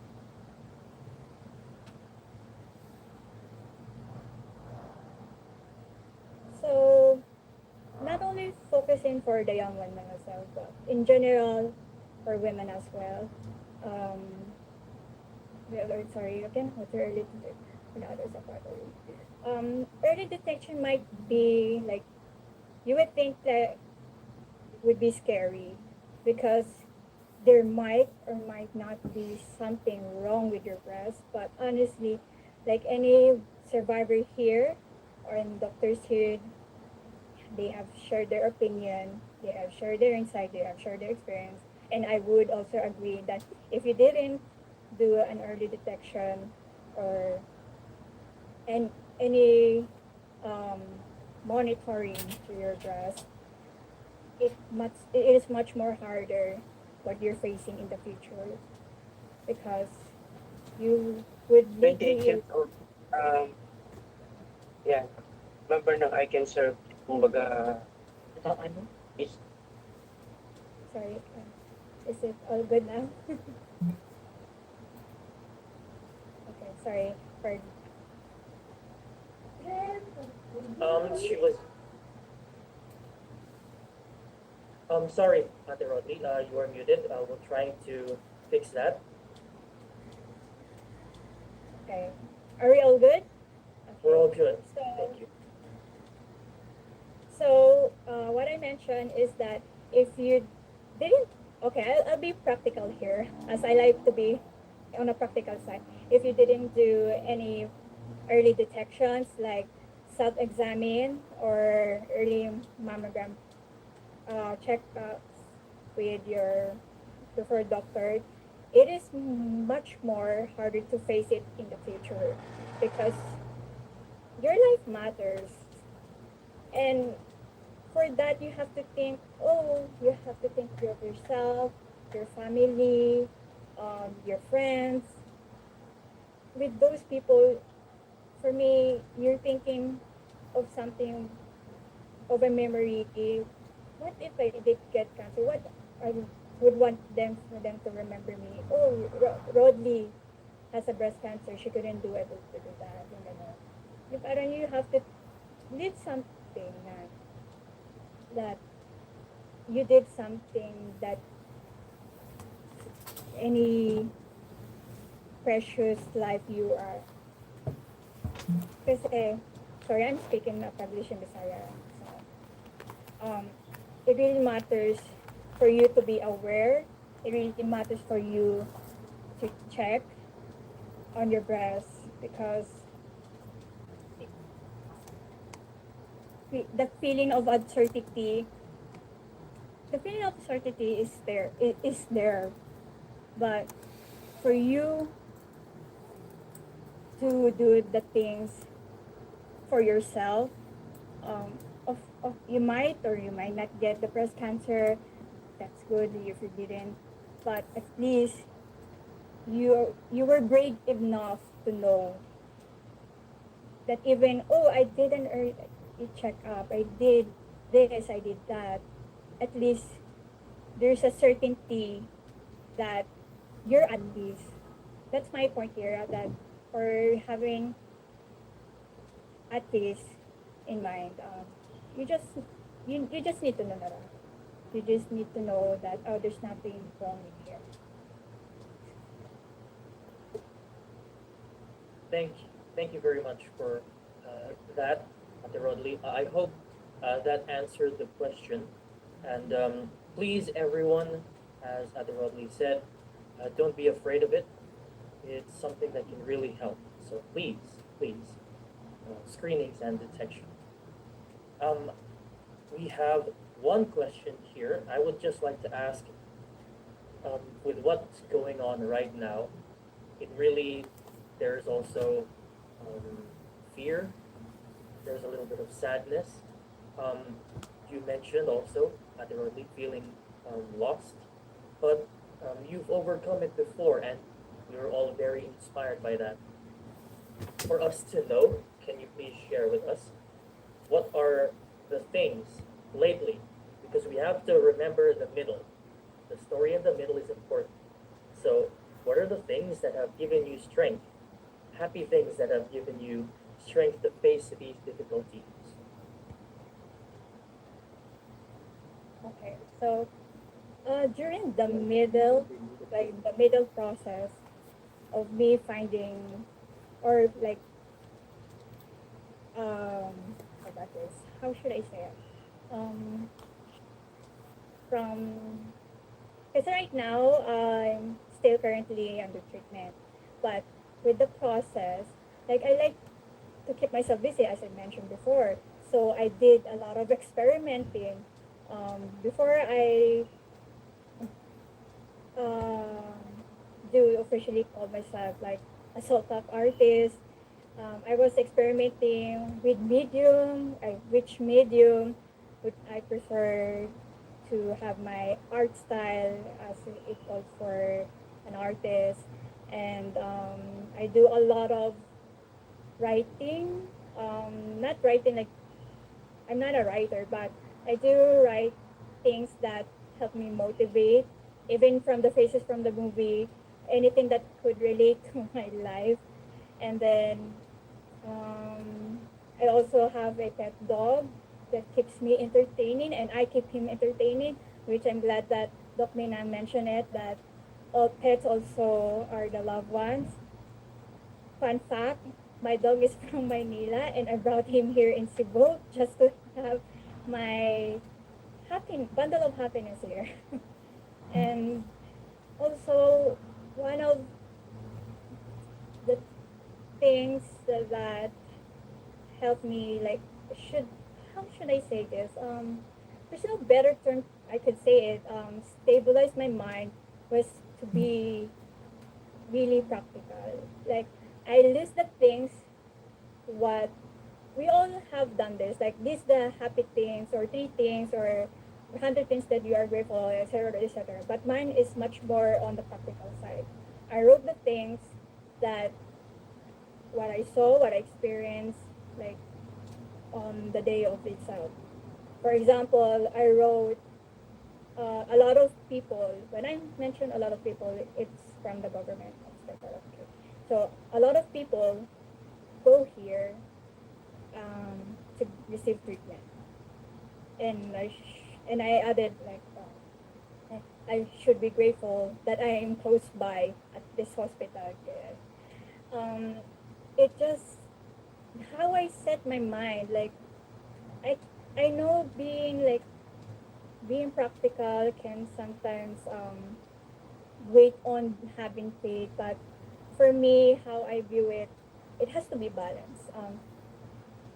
So not only focusing for the young women as well, but in general for women as well. Sorry again, what's early detection? The others are part early detection might be like you would think that would be scary because there might or might not be something wrong with your breast, but honestly, like any survivor here, on doctors here, they have shared their opinion, they have shared their insight, they have shared their experience. And I would also agree that if you didn't do an early detection or any um, monitoring to your breast, it is much more harder what you're facing in the future because you would need 28 to years old. Yeah, member ng ICanServe, kumbaga, Ano? is sorry, is it all good now? Okay, sorry for She was. Sorry, Ate Rodley, you are muted. We're trying to fix that. okay. Are we all good? We're all good. So, Thank you. what I mentioned is that if you didn't, okay, I'll be practical here, as I like to be on a practical side. If you didn't do any early detections like self-examine or early mammogram checkups with your preferred doctor, it is much more harder to face it in the future because your life matters. And for that, you have to think, oh, you have to think of yourself, your family, your friends. With those people, for me, you're thinking of something, of a memory. What if I did get cancer? What I would want them for them to remember me. Oh, Rodley has a breast cancer. She couldn't do able to do that. You know. If I don't, you have to did something that you did something that any precious life you are. Kasi, sorry, I'm speaking na Taglish and Bisaya. So, it really matters for you to be aware. It really matters for you to check on your breast because the feeling of uncertainty, is there. It is there, but for you to do the things for yourself, you might or you might not get the breast cancer. That's good if you didn't, but at least you were brave enough to know that even I did an early checkup, I did this, I did that. At least there's a certainty that you're at peace. That's my point here. That for having at peace in mind, you just you just need to know that. You just need to know that there's nothing wrong in here. Thank you very much for that, Ate Rodley. I hope that answered the question. And please, everyone, as Ate Rodley said, don't be afraid of it. It's something that can really help. So please, screenings and detection. We have one question here. I would just like to ask, with what's going on right now, it really, there's also fear, there's a little bit of sadness. You mentioned also, Ate Rodley, feeling lost, but you've overcome it before, and we're all very inspired by that. For us to know, can you please share with us what are the things lately? Because we have to remember the middle. The story in the middle is important. So, what are the things that have given you strength? Happy things that have given you strength to face these difficulties. Okay, so during the middle, like the middle process of me finding, or like, how about this? How should I say it? From, because right now I'm still currently under treatment, but with the process, like I like to keep myself busy, as I mentioned before. So I did a lot of experimenting. Before I um, do officially call myself like a salt talk artist, I was experimenting with which medium would I prefer to have my art style as it calls for an artist. And I do a lot of writing. Not writing like I'm not a writer, but I do write things that help me motivate, even from the faces from the movie, anything that could relate to my life. And then I also have a pet dog that keeps me entertaining, and I keep him entertaining, which I'm glad that Doc Mina mentioned it, that all pets also are the loved ones. Fun fact, my dog is from Maynila, and I brought him here in Cebu just to have my bundle of happiness here. And also, one of the things that helped me, like, should how should I say this? There's no better term I could say it. Stabilize my mind was to be really practical. Like, I list the things what we all have done this. Like, these the happy things or three things or 100 things that you are grateful, etc., etc. But mine is much more on the practical side. I wrote the things that what I saw, what I experienced, like on the day of itself. For example, I wrote a lot of people. When I mention a lot of people, it's from the government aspect. Okay. So a lot of people go here to receive treatment, and I added like I should be grateful that I am close by at this hospital. Yeah. Um, it just how I set my mind. Like I I know being practical can sometimes wait on having faith, but for me, how I view it, it has to be balanced.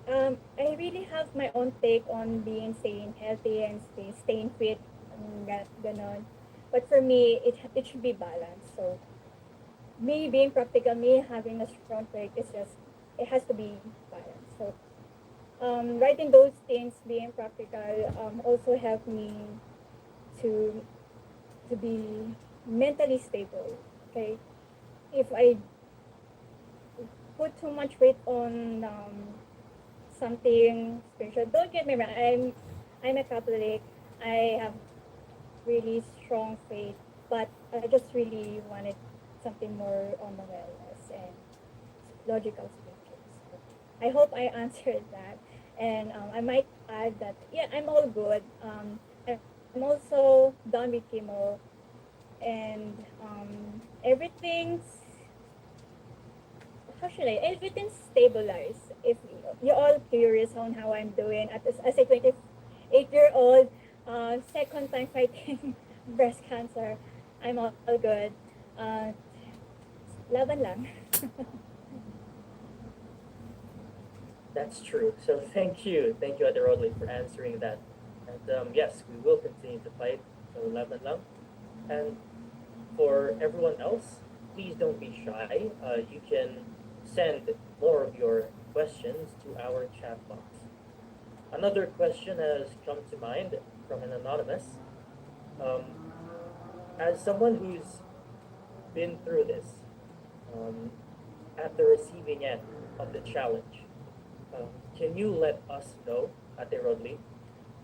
I really have my own take on being staying healthy and staying fit, ganon. But for me, it should be balanced. So me being practical, me having a strong faith, it's just it has to be balanced. So writing those things, being practical, also helped me to be mentally stable. Okay, if I put too much weight on something spiritual, don't get me wrong. I'm a Catholic. I have really strong faith, but I just really wanted something more on the wellness and logical speaking. So I hope I answered that. And I might add that yeah, I'm all good. I'm also done with chemo, and everything's how should I? Everything's stabilized. If you're all curious on how I'm doing as a 28-year-old, second time fighting breast cancer, I'm all good. Uh, Laban lang. That's true. So thank you, Ate Rodley, for answering that. And yes, we will continue to fight. So laban lang. And for everyone else, please don't be shy. You can send more of your questions to our chat box. Another question has come to mind from an anonymous. Um, as someone who's been through this, um, at the receiving end of the challenge, can you let us know, Ate Rodley,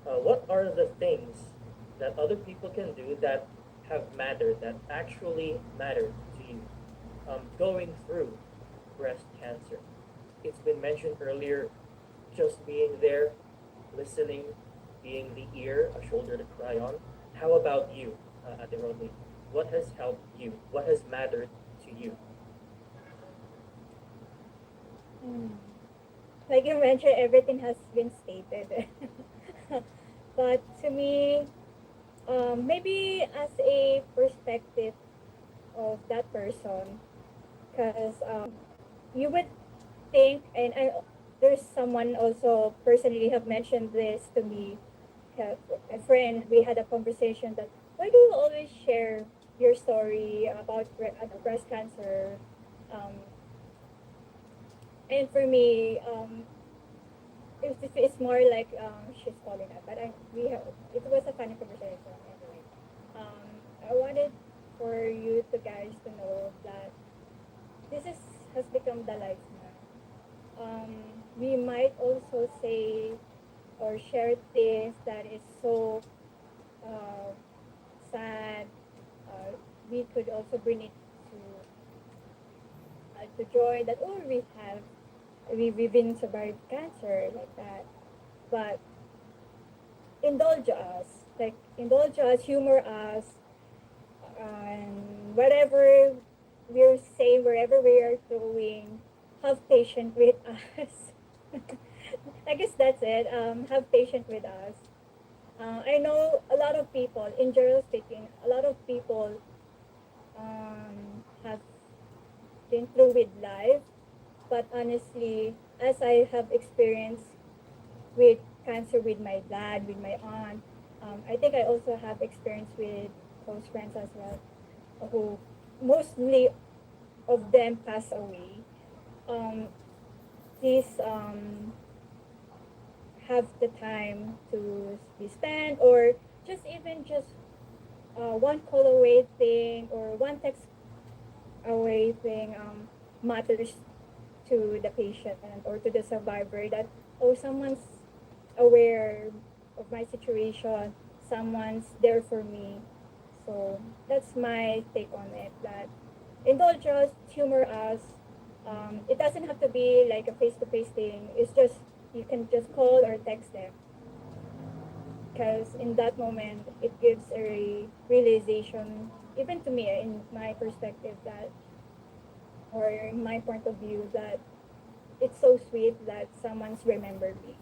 what are the things that other people can do that have mattered, that actually mattered to you, going through breast cancer? It's been mentioned earlier, just being there, listening, being the ear, a shoulder to cry on. How about you, Ate Rodley? What has helped you? What has mattered to you? Like you mentioned, everything has been stated. But to me, maybe as a perspective of that person, because you would think, and there's someone also personally have mentioned this to me. A friend, we had a conversation that why do you always share your story about breast cancer? Um, and for me, it's more like she's calling that, but we have it was a funny conversation anyway. I wanted for you to guys to know that this is has become the life now. We might also say or share things that is so uh, sad. We could also bring it to joy that oh we've been survived cancer like that. But indulge us, humor us, and whatever we're saying, wherever we are going, have patience with us. I guess that's it. Have patience with us. I know a lot of people, in general speaking, a lot of people have been through with life, but honestly, as I have experienced with cancer with my dad, with my aunt, I think I also have experience with close friends as well, who mostly of them pass away. Um, please have the time to be spent, or just even just one call away thing or one text away thing matters to the patient or to the survivor that oh someone's aware of my situation, someone's there for me. So that's my take on it, that indulge us, humor us. It doesn't have to be like a face-to-face thing. It's just you can just call or text them, because in that moment it gives a realization, even to me in my perspective, that or in my point of view, that it's so sweet that someone's remembered me.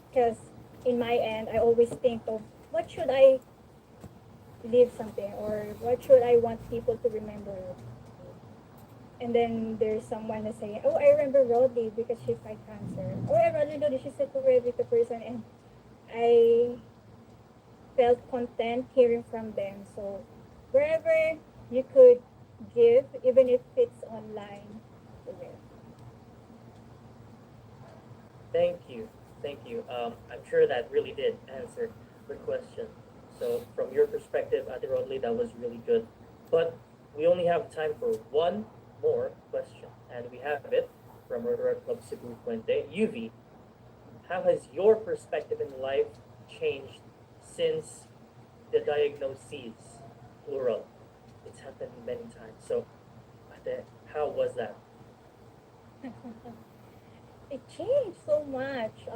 Because in my end, I always think of what should I leave something or what should I want people to remember. And then there's someone that's saying, oh, I remember Rodney because she fight cancer. Oh, I rather know that she's a terrific person. And I felt content hearing from them. So wherever you could give, even if it's online, do it. Thank you. Thank you. I'm sure that really did answer the question. So, from your perspective, Ate Rodley, that was really good. But we only have time for one more question, and we have it from Rotary Club Cebu Puente. UV, how has your perspective in life changed since the diagnoses, plural? It's happened many times. So, Ate, how was that? It changed so much.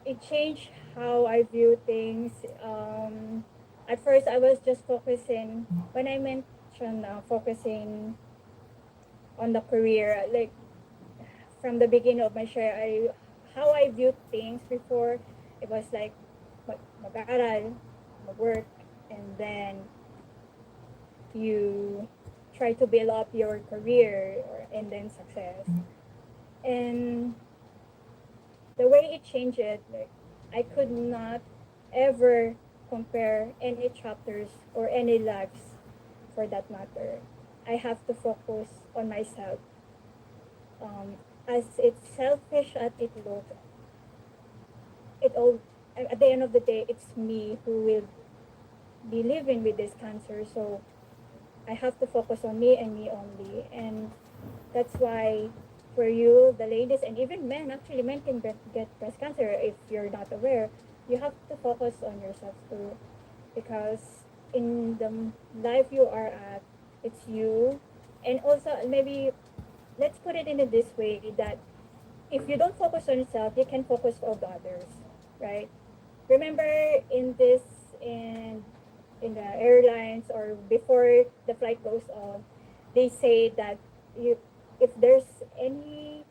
It changed how I view things. At first, I was just focusing, when I mentioned focusing on the career, like from the beginning of my share, how I viewed things before, it was like mag-aaral, mag-work, and then you try to build up your career and then success. And the way it changed it, like I could not ever compare any chapters or any lives for that matter. I have to focus on myself. As it's selfish as it looks, it all at the end of the day, it's me who will be living with this cancer. So I have to focus on me and me only, and that's why for you, the ladies, and even men, actually, men can get breast cancer if you're not aware. You have to focus on yourself too, because in the life you are at, it's you. And also, maybe let's put it in this way that if you don't focus on yourself, you can focus on others, right? Remember in this, in in the airlines or before the flight goes on, they say that you if there's any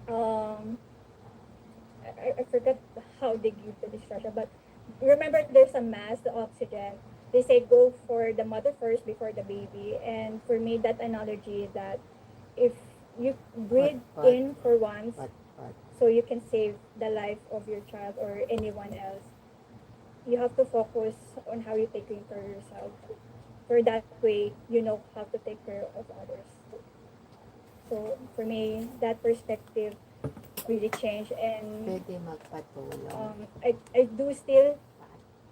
um I forgot how they give the instruction, but remember there's a mask, the oxygen. They say go for the mother first before the baby. And for me, that analogy that if you breathe But- in for once, But so you can save the life of your child or anyone else. You have to focus on how you take care of yourself. For that way, you know how to take care of others. So for me, that perspective really changed, and pwede magpatulong. I do still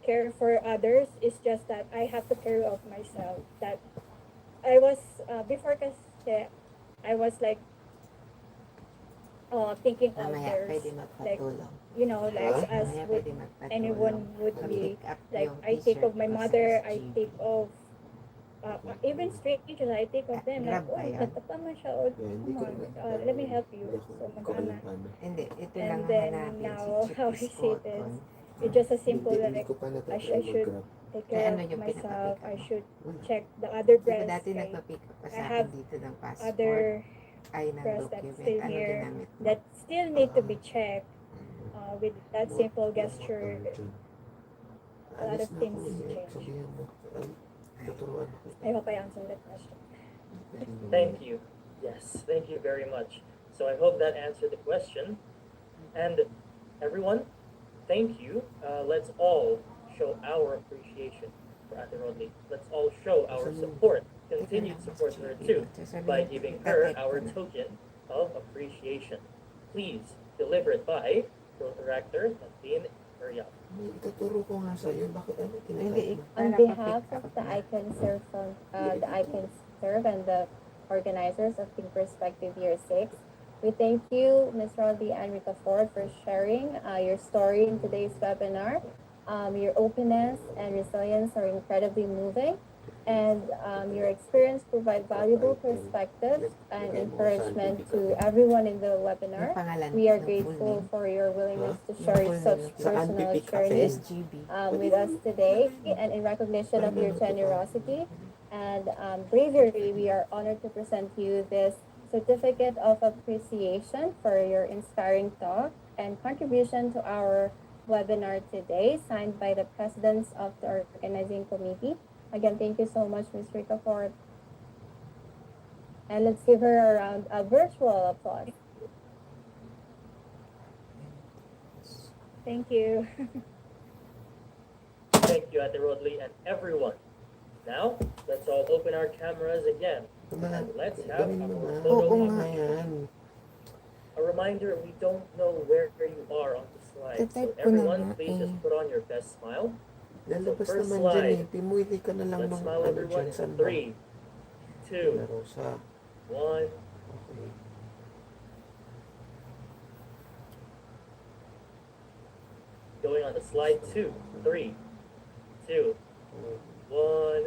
care for others. It's just that I have to care of myself. That I was before kasi I was like thinking of Mamaya others, pwede like magpatulong. like as Mamaya would pwede magpatulong. anyone would be. Mag-pick up Like yung I think t-shirt of my ko sa mother, I SGB. think of even strangers, I think of them like, Grab ba oh, yan? natapa man siya, oh, come on, let me help you. So mag-ana. Hindi, ito And lang ang then hanapin. now, Si how I Chiquis see it is, Cotton. it's just a simple like I should take care ano of yung myself. pinapapick I up? should check the other Di ba breasts. dati Like, nagpa-pick up ka I sa have akin dito ng passport? other Ay, ng breasts that's document. still Ano here ginamit mo? that still need to be checked. With that simple gesture, a lot of things change. I hope I answered that question. Thank you. Yes, thank you very much. So I hope that answered the question. And everyone, thank you. Let's all show our appreciation for Ate Rodley. Let's all show our support, continued support to her too, by giving her our token of appreciation. Please deliver it by Film Director Nadine Uriel. Ituturo ko nga sa'yo, bakit ano On behalf of the ICanServe and the organizers of Pink Perspective Year 6, we thank you, Ms. Rodley and Rita Ford, for sharing your story in today's webinar. Your openness and resilience are incredibly moving, and your experience provide valuable perspectives and encouragement to everyone in the webinar. We are grateful for your willingness to share such personal journeys with us today, and in recognition of your generosity and bravery, we are honored to present you this certificate of appreciation for your inspiring talk and contribution to our webinar today, signed by the presidents of the organizing committee. Again, thank you so much, Ms. Rita Ford. And let's give her a round of virtual applause. Thank you. Thank you, Ate Rodley, and everyone. Now, let's all open our cameras again. And let's have our photo moment. A reminder, we don't know where you are on the slide. So everyone, please just put on your best smile. Lalabas First naman slide. dyan eh. Pimuli ka na lang Let's nung smile, ano everyone. dyan. Saan ba? 3, 2, Rosa. 1. Okay. Going on to slide 2, 3, 2, 1.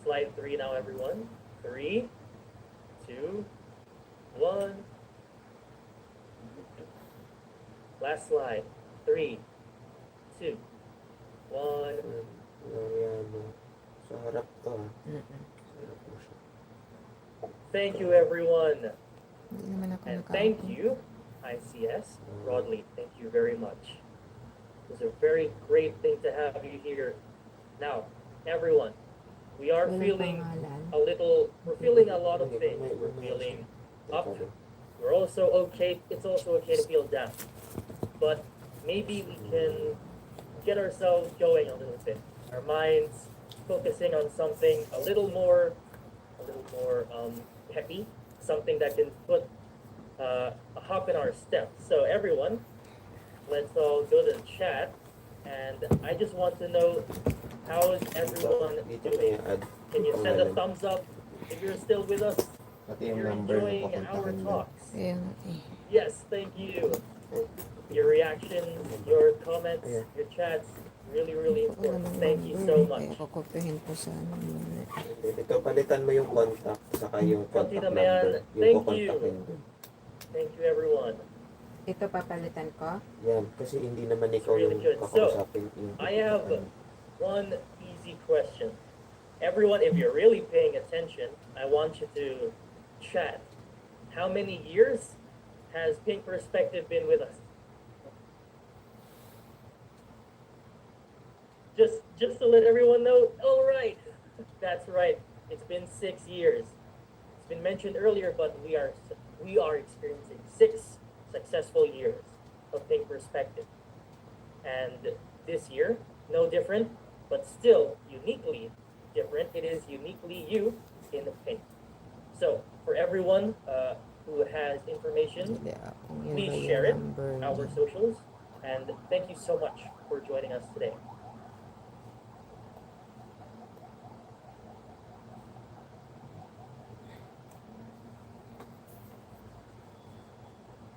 Slide 3 now, everyone. 3, 2, 1. Last slide. 3, 2, 1. Sa harap to ah. Sa harap mo siya. Thank you, everyone. Hindi naman ako And thank you, ICS, Rodley. Thank you very much. It was a very great thing to have you here. Now, everyone, we are feeling we're feeling a lot of things. We're feeling up. We're also okay. It's also okay to feel down. But maybe we can get ourselves going a little bit. Our minds focusing on something a little more peppy, something that can put a hop in our step. So everyone, let's all go to the chat, and I just want to know, how is everyone doing? Can you send a thumbs up if you're still with us? If you're enjoying our talks. Yes, thank you. Your reactions, your comments, your chats, really important. Thank you so much. Kukupihin ko sa ano muna. Ito, palitan mo yung contact saka yung contact Konti na number. yan. Thank Yung you. kukontakin doon. Thank you, everyone. Ito papalitan ko? Yan, kasi hindi naman ikaw Really yung good. kakausapin. I have one easy question. Everyone, if you're really paying attention, I want you to chat. How many years has Pink Perspective been with us? Just to let everyone know. All right. That's right. It's been 6 years. It's been mentioned earlier, but we are experiencing 6 successful years of Pink Perspective. And this year, no different, but still uniquely different. It is uniquely you in the pink. So, for everyone who has information, please share it, our socials, and thank you so much for joining us today.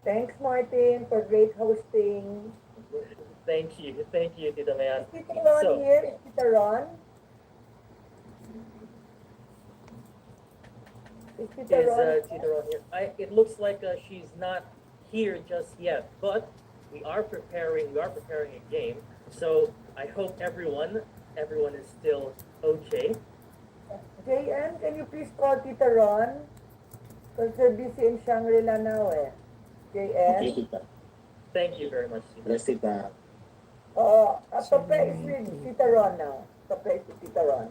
Thanks, Martin, for great hosting. Thank you, Tita Mayan. Is Tita Ron So- here? Is Tita Ron? Is Tita Is Ron? Tita Ron here? It looks like she's not here just yet, but we are preparing a game. So I hope everyone is still okay. JN, can you please call Tita Ron? Because they're busy in Shangri-La now eh. JN? Thank you very much, Tita. Yes, tita. Tope is with Tita Ron now. Tope is with Tita Ron.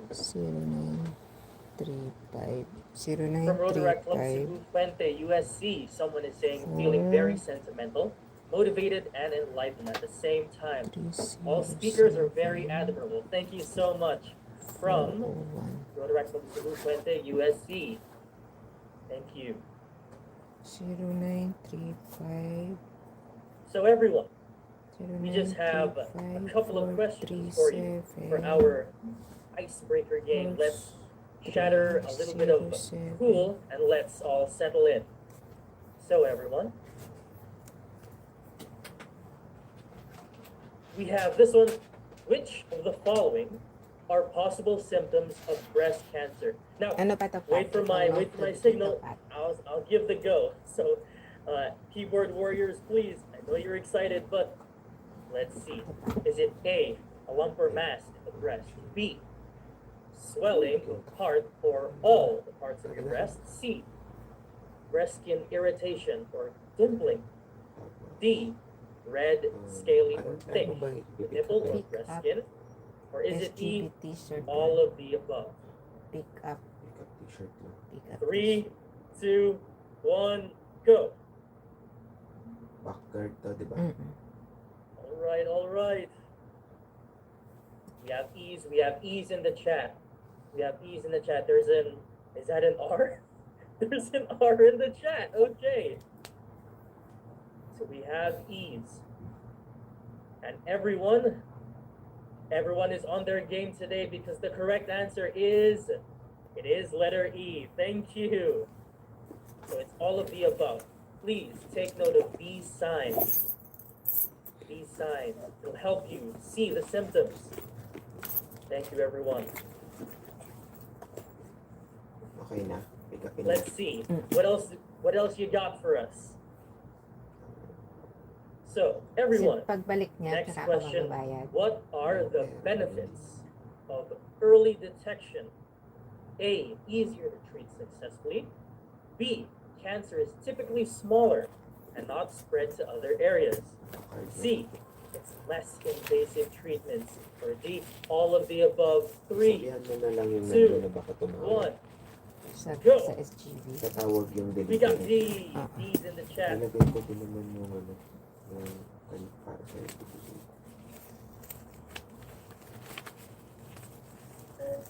0935 From Rotaract Club Cebu, Fuente, USC, someone is saying feeling very sentimental, motivated, and enlightened at the same time. All speakers are very admirable. Thank you so much. From Rotaract Club Cebu, Fuente, USC. Thank you. 0935 So everyone, we just have a couple of questions for you for our icebreaker game. Let's shatter a little bit of cool and let's all settle in. So everyone, we have this one. Which of the following are possible symptoms of breast cancer? Now, wait for my signal. I'll give the go. So, keyboard warriors, please. I know you're excited, but let's see. Is it A, a lump or mass in the breast? B, swelling of part or all the parts of your breast? C, breast skin irritation or dimpling? D, red, scaly, or thick nipple or breast skin? Or is it E, all of the above? Pick up 3, 2, 1, go. Backyard to, di ba? All right. We have ease in the chat. Is that an R? There's an R in the chat. Okay. So we have ease. And everyone is on their game today because the correct answer is letter E. Thank you. So it's all of the above. Please take note of these signs. These signs will help you see the symptoms. Thank you, everyone. Okay na. Pick up Let's see. What else you got for us? So, everyone, next question. What are the benefits of early detection? A, easier to treat successfully. B, cancer is typically smaller and not spread to other areas. C, it's less invasive treatments. Or D, all of the above. 3, 2, 1. Go. Sa SGV. Tatawag yung delivery. We got D. D's in the chat. Nalagay ko din naman yung para sa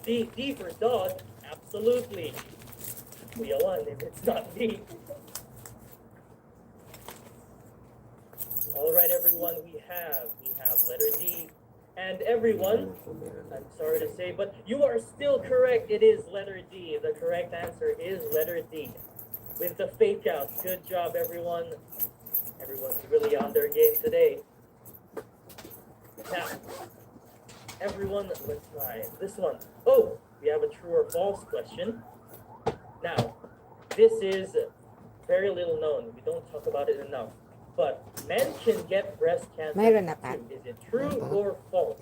D for dog. Absolutely. We are one if it's not D. All right, everyone, we have letter D. And everyone, I'm sorry to say, but you are still correct. It is letter D. The correct answer is letter D. With the fake out. Good job, everyone. Everyone's really on their game today. Now, everyone, let's try this one. Oh, we have a true or false question. Now, this is very little known. We don't talk about it enough. But men can get breast cancer too. Is it true or false?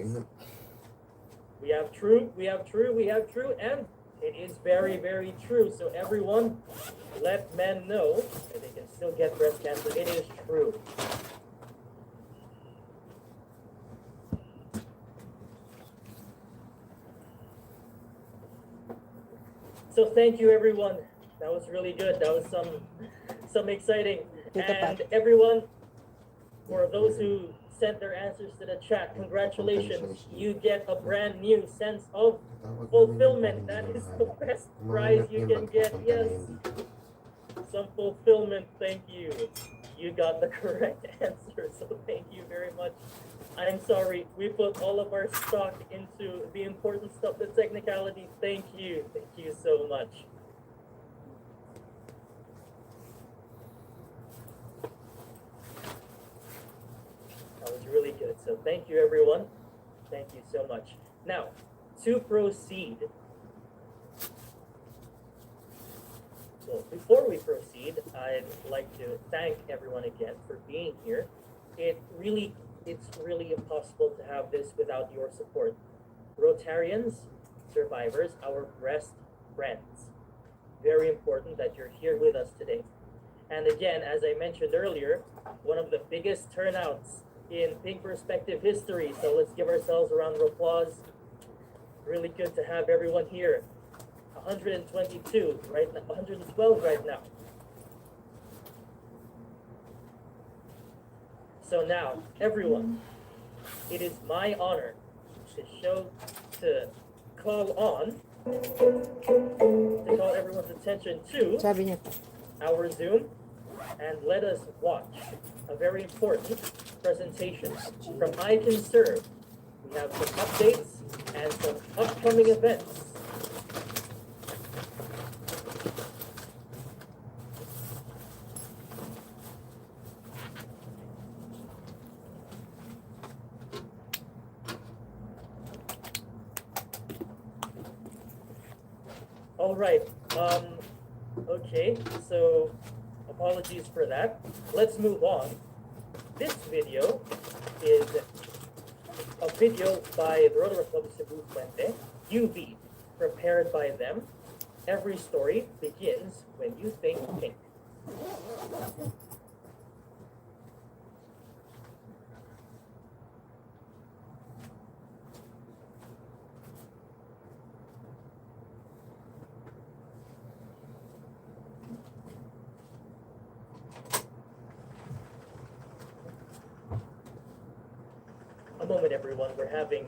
We have true, and it is very, very true. So everyone, let men know that they can still get breast cancer. It is true. So thank you everyone. That was really good. That was some exciting. And everyone, for those who sent their answers to the chat, congratulations. You get a brand new sense of fulfillment. That is the best prize you can get. Yes. Some fulfillment. Thank you. You got the correct answer. So thank you very much. I'm sorry, we put all of our stock into the important stuff, the technicality. Thank you so much. That was really good. So thank you everyone. Thank you so much. Now, to proceed. So before we proceed, I'd like to thank everyone again for being here. It's really impossible to have this without your support. Rotarians, survivors, our best friends. Very important that you're here with us today. And again, as I mentioned earlier, one of the biggest turnouts in Pink Perspective history. So let's give ourselves a round of applause. Really good to have everyone here. 122 right now, 112 right now. So now, everyone, it is my honor to call everyone's attention to our Zoom, and let us watch a very important presentation from ICanServe. We have some updates and some upcoming events. All right, okay, so apologies for that. Let's move on. This video is a video by the Rotary Club of Cebu Puente, UV, prepared by them. Every story begins when you think pink. A moment, everyone. We're having